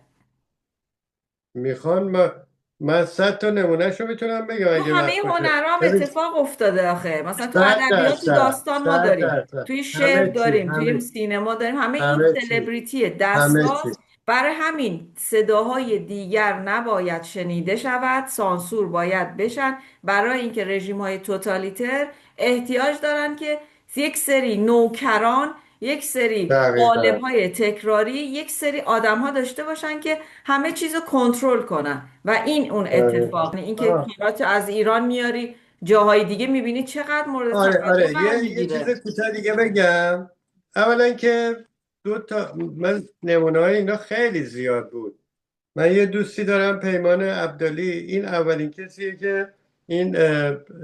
میخوان من 100 تا نمونهشو میتونم بگم تو اگه همه وقت باشه. هنرها هم ببین، اتفاق افتاده آخه، مثلا تو 100 ادبیات تو درصد، داستان ما 100 داریم، درصد، توی شعر همه چی، داریم، توی سینما داریم، همه این همه چی، سلبریتی همه چی. دستاز. برای همین صداهای دیگر نباید شنیده شود، سانسور باید بشن. برای اینکه رژیم های توتالیتر احتیاج دارن که یک سری نوکران، یک سری قالب دقیقا، های تکراری، یک سری آدم ها داشته باشن که همه چیز رو کنترل کنن. و این اون دقیقا. اتفاق، اینکه کارات از ایران میاری جاهای دیگه میبینی چقدر مورد آره توجه آره، قرار یه چیز میگیره. کوتاه دیگه بگم. اولا که من نمونه های اینا خیلی زیاد بود. من یه دوستی دارم پیمان عبدالی، این اولین کسیه که این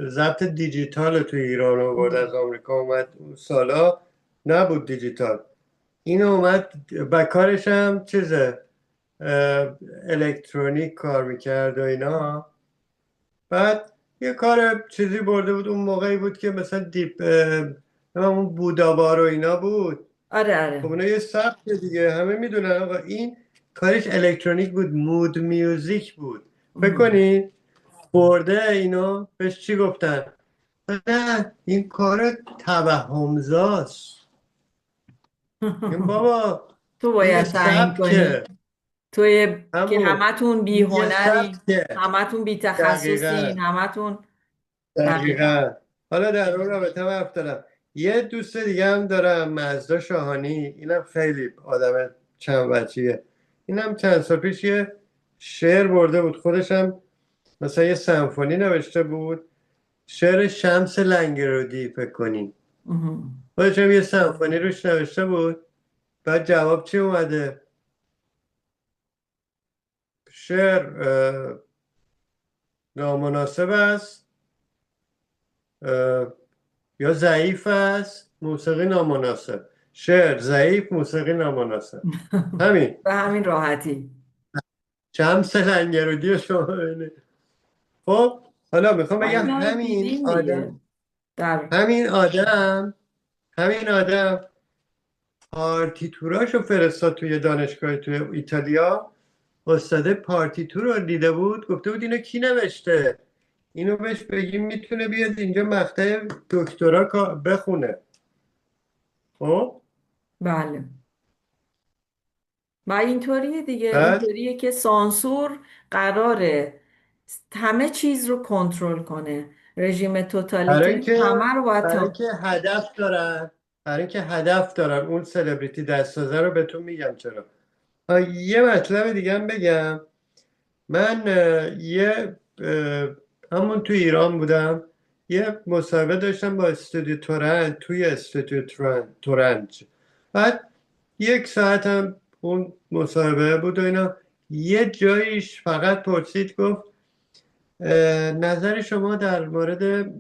ضبط دیجیتال رو توی ایران آورد. از آمریکا اومد، اون سالا نبود دیجیتال. این اومد و کارش هم چیزه، الکترونیک کار میکرد و اینا. بعد یه کار چیزی برده بود، اون موقعی بود که مثلا اون بودابار و اینا بود. آره خب آره. اونا یه سبک دیگه، همه میدونن آقا این کارش الکترونیک بود، مود میوزیک بود. فکر ام. کنین برده اینو بهش چی گفتن؟ نه این کار توهمزاست. این بابا تو این یه باید تعیین سبکه. کنی، توی که همون همتون بی این یه هنرین، سبکه. همتون بی دقیقا، تخصصین، همتون. دقیقا. دقیقا. حالا در اون رابطه هم حرف دارم. یه دوست دیگه هم دارم، مزدا شاهانی، اینم خیلی آدم چند وجیه. اینم چند سال پیش یه شعر برده بود، خودش هم مثلا یه سمفونی نوشته بود. شعر شمس لنگرودی فکر کنین. ام. خودش هم یه سمفونی روش نوشته بود. بعد جواب چی اومده؟ شعر نامناسب است، یا ضعیف است موسیقی نامناسب، شعر ضعیف موسیقی نامناسب. همین. به همین راحتی. شمس لنگرودی شما ببینید. خب حالا میخوام ما بگم اینا رو دیدیم دیگه در همین آدم همین آدم پارتیتوراشو فرستاد توی دانشگاه توی ایتالیا. استاد پارتیتور رو دیده بود، گفته بود اینو کی نوشته، اینو بهش بگیم میتونه بیاد اینجا مقطع دکترا بخونه. خب بله. و اینطوریه دیگه، بعد اینطوریه که سانسور قراره همه چیز رو کنترل کنه. رژیم برای توتالیتری اینکه همه رو باید برای اینکه هدف دارن برای اینکه هدف دارن اون سلبریتی دست سازه رو بهتون میگم چرا. یه مطلب دیگه هم بگم. من همون تو ایران بودم، یه مصاحبه داشتم با استودیو تورنج توی استودیو تورنج. بعد 1 ساعت هم اون مصاحبه بود و اینا. یه جاییش فقط پرسید، گفت نظر شما در مورد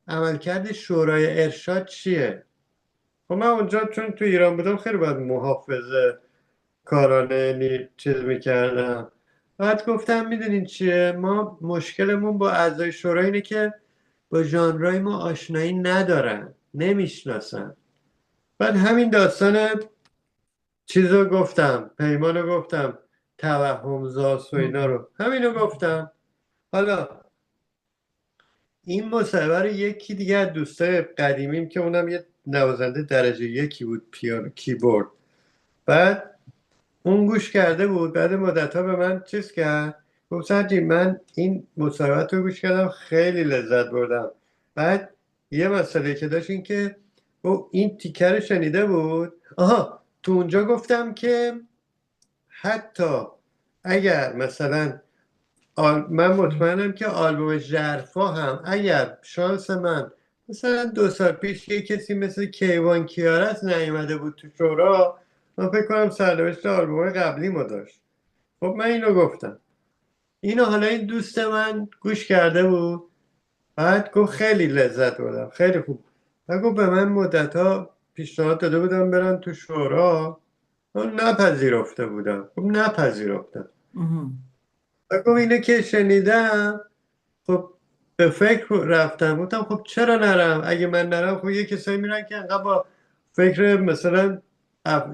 عملکرد شورای ارشاد چیه؟ خب من اونجا چون تو ایران بودم خیلی باید محافظه کارانه چیز میکردم. بعد گفتم میدونین چیه، ما مشکلمون با اعضای شورا اینه که با ژانرهای ما آشنایی ندارن، نمیشناسن. بعد همین داستان چیزو گفتم، پیمانو گفتم، توهم زاس و اینا رو همینو گفتم. حالا این مصاحبه رو یکی دیگه از دوستای قدیمیم که اونم یه نوازنده درجه یکی بود پیانو کیبورد، بعد اون گوش کرده بود. بعد مدت ها به من چیز کرد، گفت سرجی من این مصاحبت رو گوش کردم خیلی لذت بردم. بعد یه مسئله که داشت این که او این تیکر رو شنیده بود. آها، تو اونجا گفتم که حتی اگر مثلا من مطمئنم که آلبوم ژرفا هم اگر شانس من مثلا 2 سال پیش یه کسی مثل کیوان کیارس نیومده بود تو شورا، من فکر کنم سرنوشت آلبوم قبلی ما داشت. خب من اینو گفتم. اینو حالا این دوست من گوش کرده بود، بعد گفت خیلی لذت بردم، خیلی خوب. و گفت به من مدت ها پیشنهاد داده بودم برن تو شورا، من نپذیرفته بودم. خب نپذیرفتم. و گفت اینو که شنیدم، خب به فکر رفتم. گفتم خب چرا نرم؟ اگه من نرم خب یه کسایی میرن که انقدر با فکر مثلا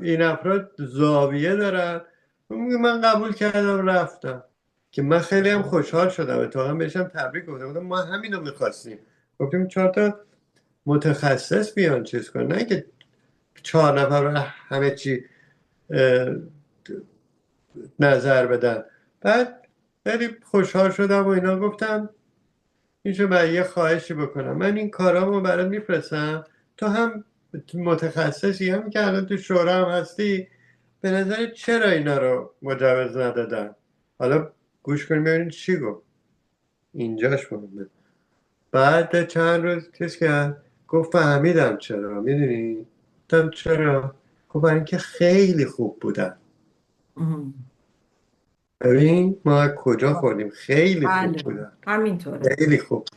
این افراد زاویه دارن. خب من قبول کردم رفتم، که من خیلی هم خوشحال شدم. اتفاقا بهشم تبریک گفتم ما همینو میخواستیم. گفتیم 4 تا متخصص بیان چیز کنن، نه که 4 نفر همه چی نظر بدن. بعد خیلی خوشحال شدم و اینا. گفتم میشه من یه خواهشی بکنم، من این کارامو برات میفرستم، تو هم متخصصی، هم که الان تو شورا هم هستی، به نظر چرا اینا رو مجوز ندادن؟ حالا گوش کنیم ببینید چی گفت. اینجاش مهمه. بعد چند روز چیز کرد، گفت فهمیدم چرا. میدونی گفتم چرا؟ گفت برای اینکه خیلی خوب بودن. ببین ما از کجا خوردیم، خیلی خوب بله بودن، همینطوره. خیلی خوب.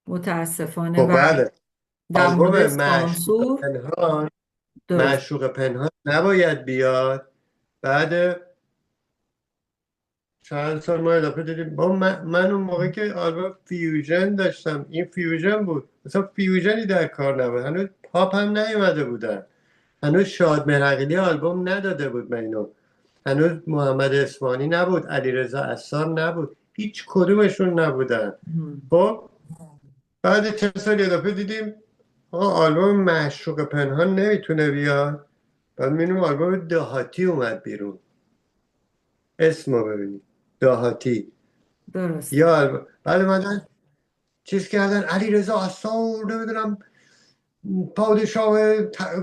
متاسفانه. خب و بله. در آلبوم مورد معشوق سانسور پنهان درست. معشوق پنهان نباید بیاد. بعد چند سال ما اضافه دیدیم با من اون موقع که آلبوم فیوژن داشتم، این فیوژن بود، مثلا فیوژنی در کار نبود، هنوز پاپ هم نیومده بودن، هنوز شادمهر حقیلی آلبوم نداده بود منو، هنوز محمد اسمانی نبود، علیرضا اثار نبود، هیچ کدومشون نبودن. خب بعد چند سال اضافه دیدیم آلبوم معشوق پنهان نمیتونه بیاد. بعد میبینیم آلبوم دهاتی اومد بیرون. اسمو ببینید، دهاتی. درسته. یا بعد اومدن چیز کردن علی رضا اثار نمیدونم پادشاه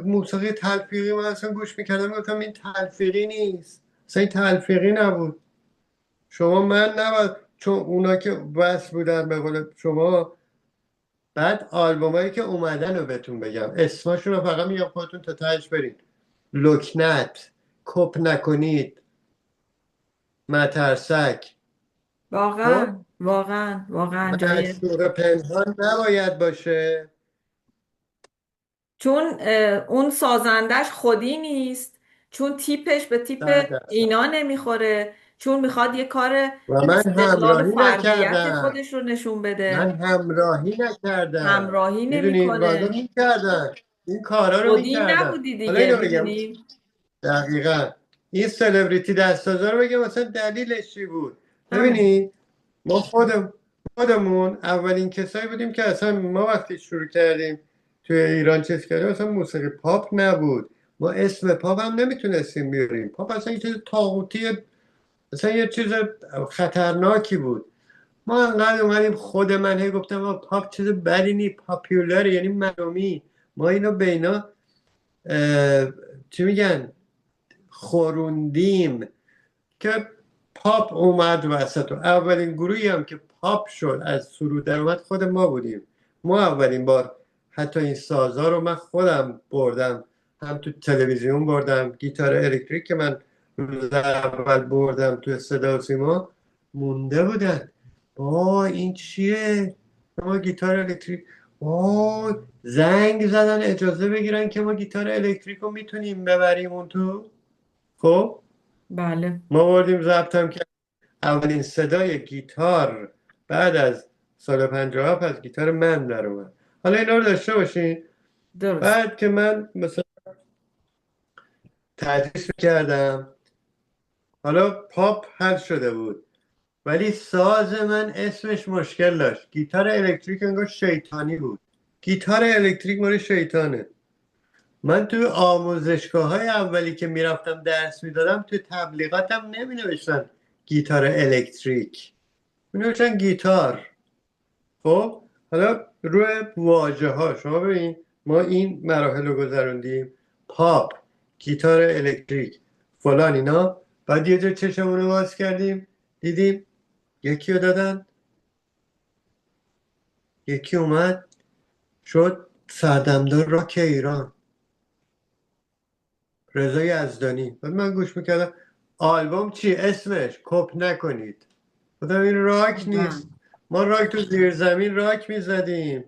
موسیقی تلفیقی. من اصلا گوش میکردم گفتم این تلفیقی نیست، اصلا این تلفیقی نبود. شما من نبود چون اونا که بس بودن به قول شما. بعد آلبومایی که اومدن رو بهتون بگم اسماشون رو فقط میگم خودتون تا تهش برید. لکنت، کپ نکنید، مترسک، خب واقعا واقعا واقعا جای. معشوق پنهان نباید باشه. چون اون سازندش خودی نیست، چون تیپش به تیپ 100%. اینا نمیخوره، چون میخواد یه کار و من استقلال همراهی فردیت نکردم. خودش رو نشون من بده. همراهی نکردم. همراهی میدونی والا نمیکنه. میکردن، این کارا رو خودی میکردن. نبودی حالا دیگه، اینو بگم میدونی. دقیقا، این سلبریتی دستازا رو بگم مثلا دلیلش چی بود. همین. ببینی ما خودمون اولین کسایی بودیم که اصلا ما وقتی شروع کردیم توی ایران چیز کردیم، اصلا موسیقی پاپ نبود. ما اسم پاپ هم نمیتونستیم بیاریم. پاپ اصلا یه چیز طاغوتی، اصلا یه چیز خطرناکی بود. ما انقدر اومدیم، خود من هی گفتم پاپ چیز بدی نی، پاپیولر یعنی مردمی. ما اینو به اینا چی میگن خوروندیم که پاپ اومد وسط. و اولین گروهی هم که پاپ شد از سرود در اومد خود ما بودیم. ما اولین بار حتی این سازا رو من خودم بردم، هم تو تلویزیون بردم. گیتار الکتریک که من روز اول بردم تو صدا و سیما مونده بودن. این چیه؟ ما گیتار الکتریک. زنگ زدن اجازه بگیرن که ما گیتار الکتریک رو میتونیم ببریم اون تو. خب بله. ما بردیم ضبطم که اولین صدای گیتار بعد از سال 57 از گیتار من در اومد. حالا اینا رو داشته باشین. درست. بعد که من مثلا تدریس کردم، حالا پاپ حل شده بود، ولی ساز من اسمش مشکل داشت. گیتار الکتریک انگار شیطانی بود. گیتار الکتریک مال شیطانه. من توی آموزشگاه های اولی که میرفتم درس میدادم، توی تبلیغاتم نمی نوشتن گیتار الکتریک، می نوشتن گیتار. خب حالا روی واژه ها شما ببین، ما این مراحل رو گذروندیم: پاپ، گیتار الکتریک، فلان اینا. بعد یه جا چشمون رو باز کردیم، دیدیم یکی رو دادن، یکی اومد شد سردمدار راک ایران، رضا یزدانی. بعد من گوش میکردم آلبوم چی اسمش؟ کپ نکنید. گفتم این راک واقعا. نیست. ما راک تو زیر زمین راک میزدیم،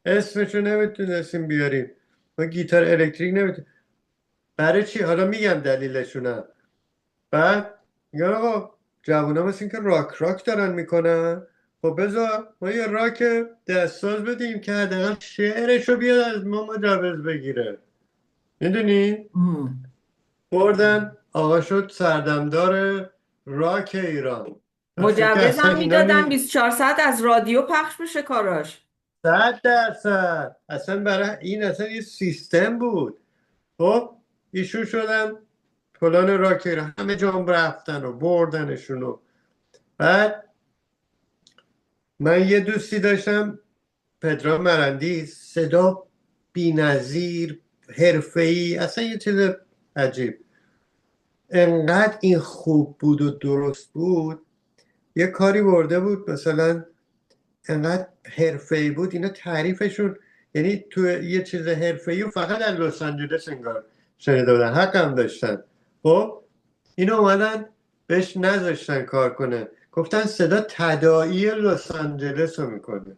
اسمشو نمیتونستیم بیاریم. ما گیتار الکتریک نمیتونیم. برای چی؟ حالا میگم دلیلشونم. بعد میگن آقا جوونا مثل این که راک دارن میکنن، خب بذار ما یه راک دستساز بدیم که حداقل شعرشو بیاد از ما مجوز بگیره. میدونی؟ مم. بردن آقا شد سردمدار راک ایران. اصلا که اصلا مجوزم اینا میدادن نیست. 24 ساعت از رادیو پخش بشه کاراش. 100%. اصلا برای این اصلا یه سیستم بود. خب ایشون شدن فلان راک ایران، همه جا هم رفتن و بردنشونو. بعد من یه دوستی داشتم، پدرام مرندی، صدا بی‌نظیر، حرفه‌ای، اصلا یه چیز عجیب. انقدر این خوب بود و درست بود. یه کاری برده بود مثلا، انقدر حرفه‌ای بود اینا تعریفشون، یعنی تو یه چیز حرفه‌ای و فقط از لس آنجلس انگار شنیده بودن، حق هم داشتن. خب اینو اومدن بهش نذاشتن کار کنه، گفتن صدا تداعی لس آنجلس رو میکنه.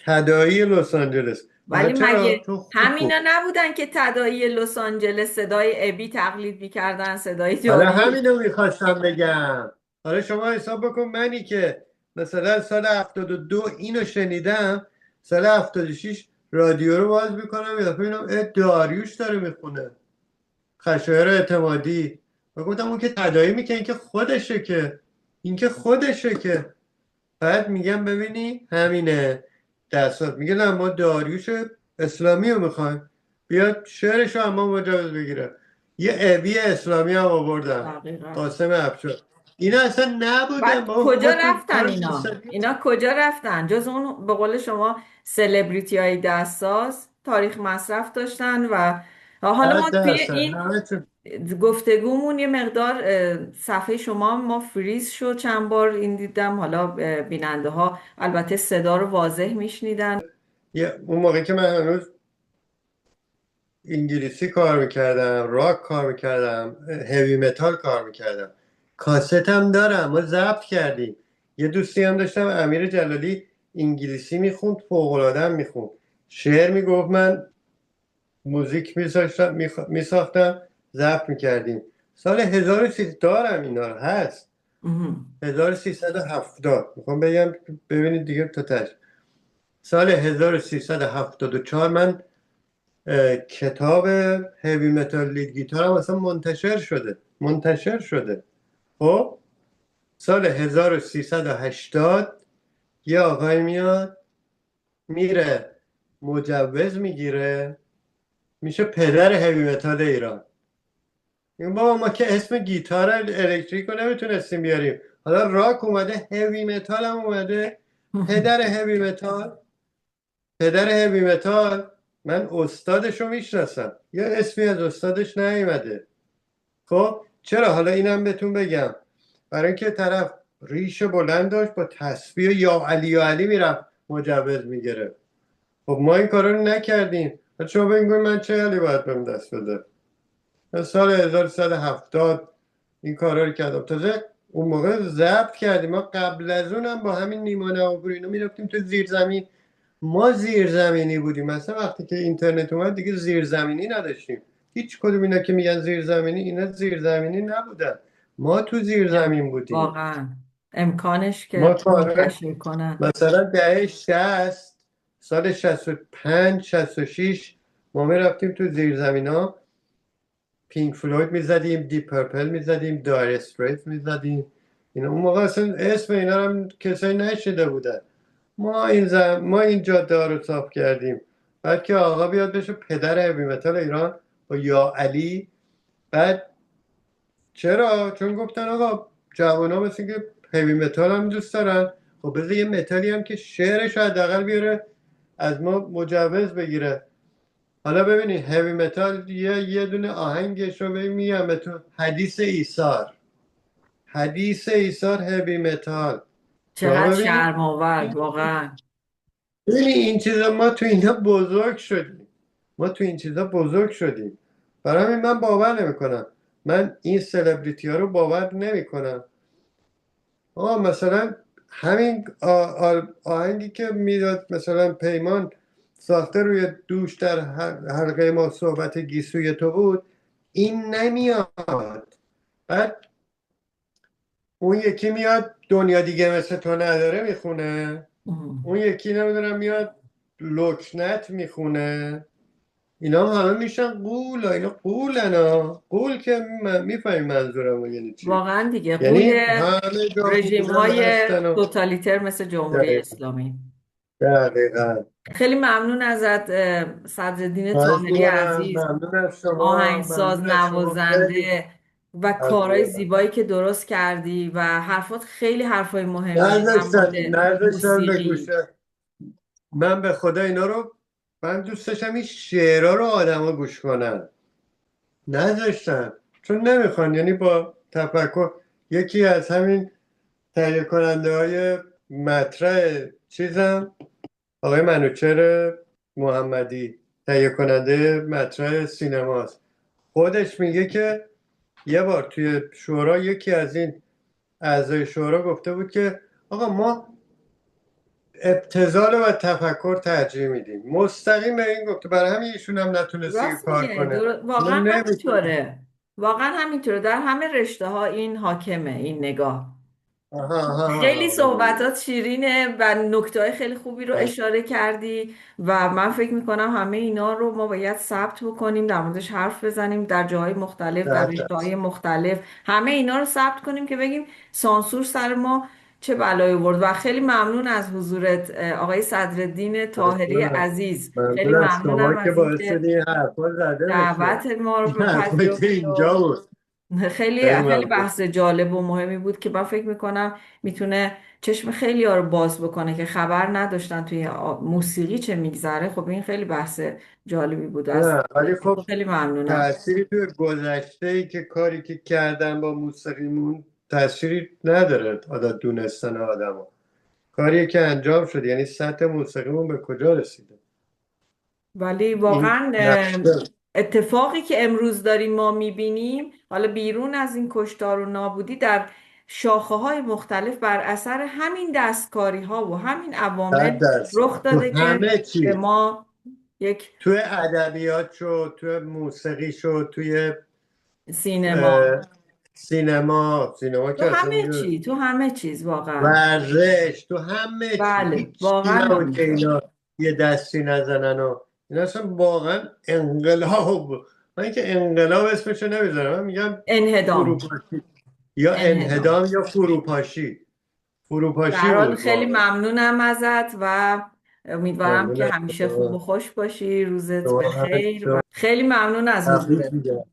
تداعی لس آنجلس. ولی چرا؟ مگه چون خوب بود. همینا نبودن که تداعی لس آنجلس صدای ابی تقلید میکردن، صدای حالا داریوش. همینو میخواستم بگم. حالا شما حساب بکن منی که مثلا سال 72 اینو شنیدم، سال 76 رادیو رو باز میکنم یا ببینم داریوش داره میخونه، خشایار اعتمادی. و گفتم اون که تداعی میکنه، این که خودشه، که این که خودشه که. بعد میگم ببینی همینه دستات میگه نه ما داریوش اسلامی رو میخوایم، بیاد شعرش رو اما مجاز بگیره. یه ابی اسلامی هم آوردم، دقیقا. قاسم افشار. اینا اصلا نبودن بعد بابا. کجا ما تو رفتن کار اینا؟ موسیقی اینا کجا رفتن؟ جز اون به قول شما سلبریتی های دستاز تاریخ مصرف داشتن. و حالا ما توی 100% این همه چون. گفتگومون یه مقدار صفحه شما ما فریز شد چند بار این دیدم. حالا بیننده ها البته صدا رو واضح میشنیدن. اون موقع که من هنوز انگلیسی کار میکردم، راک کار میکردم، هیوی متال کار میکردم، کاست هم دارم، ما ضبط کردیم. یه دوستی هم داشتم امیر جلالی، انگلیسی میخوند، فوق‌العاده هم میخوند، شعر میگفت، من موزیک میساختم، ضبط میکردیم. سال 1300 دارم اینا رو، هست مهم. 1370 میخوام بگم، ببینید دیگه تا تش. سال 1374 من کتاب هیوی متال لید گیتارم اصلا منتشر شده. خب سال 1380 یه آقای میاد، میره مجوز میگیره، میشه پدر هیوی متال ایران. این بابا ما که اسم گیتار الکتریک رو نمیتونستیم بیاریم، حالا راک اومده، هیوی متال هم اومده. پدر هیوی متال، پدر هیوی متال، من استادش رو میشناسم، یه اسمی از استادش نیومده. خب چرا؟ حالا اینم بهتون بگم، برای اینکه طرف ریش بلند داشت، با تسبیح یا علی یا علی میرفت مجوز میگرفت. خب ما این کارا رو نکردیم. شما بگید من چه علی باید بهم دست بده؟ من سال 1170 این کارا رو کردم. تازه اون موقع ضبط کردیم، ما قبل از اونم با همین نیما نوابور اینا میرفتیم تو زیرزمین. ما زیرزمینی بودیم مثلا، وقتی که اینترنت اومد دیگه زیرزمینی نداشتیم. هیچ کدوم اینا که میگن زیرزمینی، اینا زیرزمینی نبودن، ما تو زیرزمین بودیم. واقعا امکانش ما که کار منتشر کنن. مثلا دهه 60، سال 65 66 ما میرفتیم تو زیرزمین ها، پینک فلوید میزدیم، دیپ پرپل میزدیم، دایر استریت میزدیم. اینا اون موقع اصلا اسم اینا رو هم کسایی نشیده بودن. ما این جاده ها رو صاف کردیم. بعد که آقا بیاد بشه پدر هیوی متال ایران با یا علی. بعد چرا؟ چون گفتن آقا جوان ها مثل که هیوی متال هم دوست دارن، خب بذار یه متالی هم که شعرش رو حداقل بیاره از ما مجوز بگیره. حالا ببینید هیوی متال یه دونه آهنگش رو میگم بهتون، حدیث ایثار. حدیث ایثار هیوی متال. شما چقدر ببینید، شرم‌آور واقعا. ببینید این چیزا ما تو اینا بزرگ شدیم. ما تو این چیزا بزرگ شدیم. برای همین من باور نمیکنم، من این سلبریتی ها رو باور نمیکنم. مثلا همین آهنگی که میداد مثلا پیمان ساخته روی دوش در حلقه ما صحبت گیسوی تو بود، این نمیاد. بعد اون یکی میاد دنیا دیگه مثل تو نداره میخونه، اون یکی نمیدونم میاد لکنت میخونه. اینا همه میشن قول، اینا قولن ها. قول که میفهمی منظورم یعنی چی. واقعا دیگه یعنی قول همه جا رژیم قولن های هستن توتالیتر مثل جمهوری اسلامی. دقیقا. خیلی ممنون ازت صدرالدین خواهش طاهری میکنم، عزیز، ممنون از شما، آهنگساز، ممنون از شما خیلی. نوازنده و کارهای عزیزم زیبایی که درست کردی و حرفات خیلی حرفای مهمیه در مورد نذاشتن به موسیقی. گوشه. من به خدا اینا رو، من دوست داشتم این شعرها رو آدما گوش کنن، نذاشتن. چون نمیخوان، یعنی با تفکر. یکی از همین تهیه کننده های مطرح چیزم آقای منوچهر محمدی، تهیه کننده مطرح سینماست. خودش میگه که یه بار توی شورا یکی از این اعضای شورا گفته بود که آقا ما ابتذال و تفکر ترجیح میدیم. مستقیم به این گفته، برای همین ایشون هم نتونست دیگه راست کار میگه، کنه. اینا واقعا نمیتونه. همینطوره. واقعا همینطوره، در همه رشته ها این حاکمه این نگاه. آها آها خیلی آها ببینید. صحبتات شیرینه و نکته خیلی خوبی رو اشاره کردی و من فکر میکنم همه اینا رو ما باید ثبت بکنیم، در موردش حرف بزنیم در جاهای مختلف، در رشته‌های مختلف، همه اینا رو ثبت کنیم که بگیم سانسور سر ما چه بلایی آورد. و خیلی ممنون از حضورت آقای صدرالدین طاهری ممنونم. عزیز. خیلی ممنون از ممنونم شما که از باعث اینکه شدی این حرفا زده بشه. دعوت ما رو این حرفایی که پذیرفتی اینجا و بود. خیلی خیلی خیلی ممنون. بحث جالب و مهمی بود که من فکر میکنم میتونه چشم خیلی ها رو باز بکنه که خبر نداشتن توی موسیقی چه میگذره. خب این خیلی بحث جالبی بود. از نه ولی خب خیلی ممنونم. تأثیری توی گذشته ای که کاری که کردن با موسیقیمون تأثیری نداره، عادت دونستن آدم. کاری که انجام شد، یعنی سطح موسیقیمون به کجا رسیده. ولی این واقعا نقشه. اتفاقی که امروز داریم ما میبینیم، حالا بیرون از این کشتار و نابودی، در شاخه های مختلف بر اثر همین دستکاری ها و همین عوامل 100%. رخ تو داده که همه به چیز، ما یک توی ادبیات شو، توی موسیقی شو، توی سینما، اه، سینما تو که اصلا همه دیگه، چی، تو همه چیز واقعا. ورزش، تو همه چی، بله هیچی واقعا نبود که همینطور. اینا یه دستی نزنن و اینا اصلا واقعا انقلاب. من اینکه انقلاب اسمشو نمیذارم، من میگم انهدام. فروپاشی، یا انهدام. انهدام یا فروپاشی. به فروپاشی هر حال بود خیلی واقعا. ممنونم ازت و امیدوارم قربون که همیشه خوب و شما. خوش باشی، روزت شما هم بخیر و همینطور. خیلی ممنون از تبریک حضورت. میگم.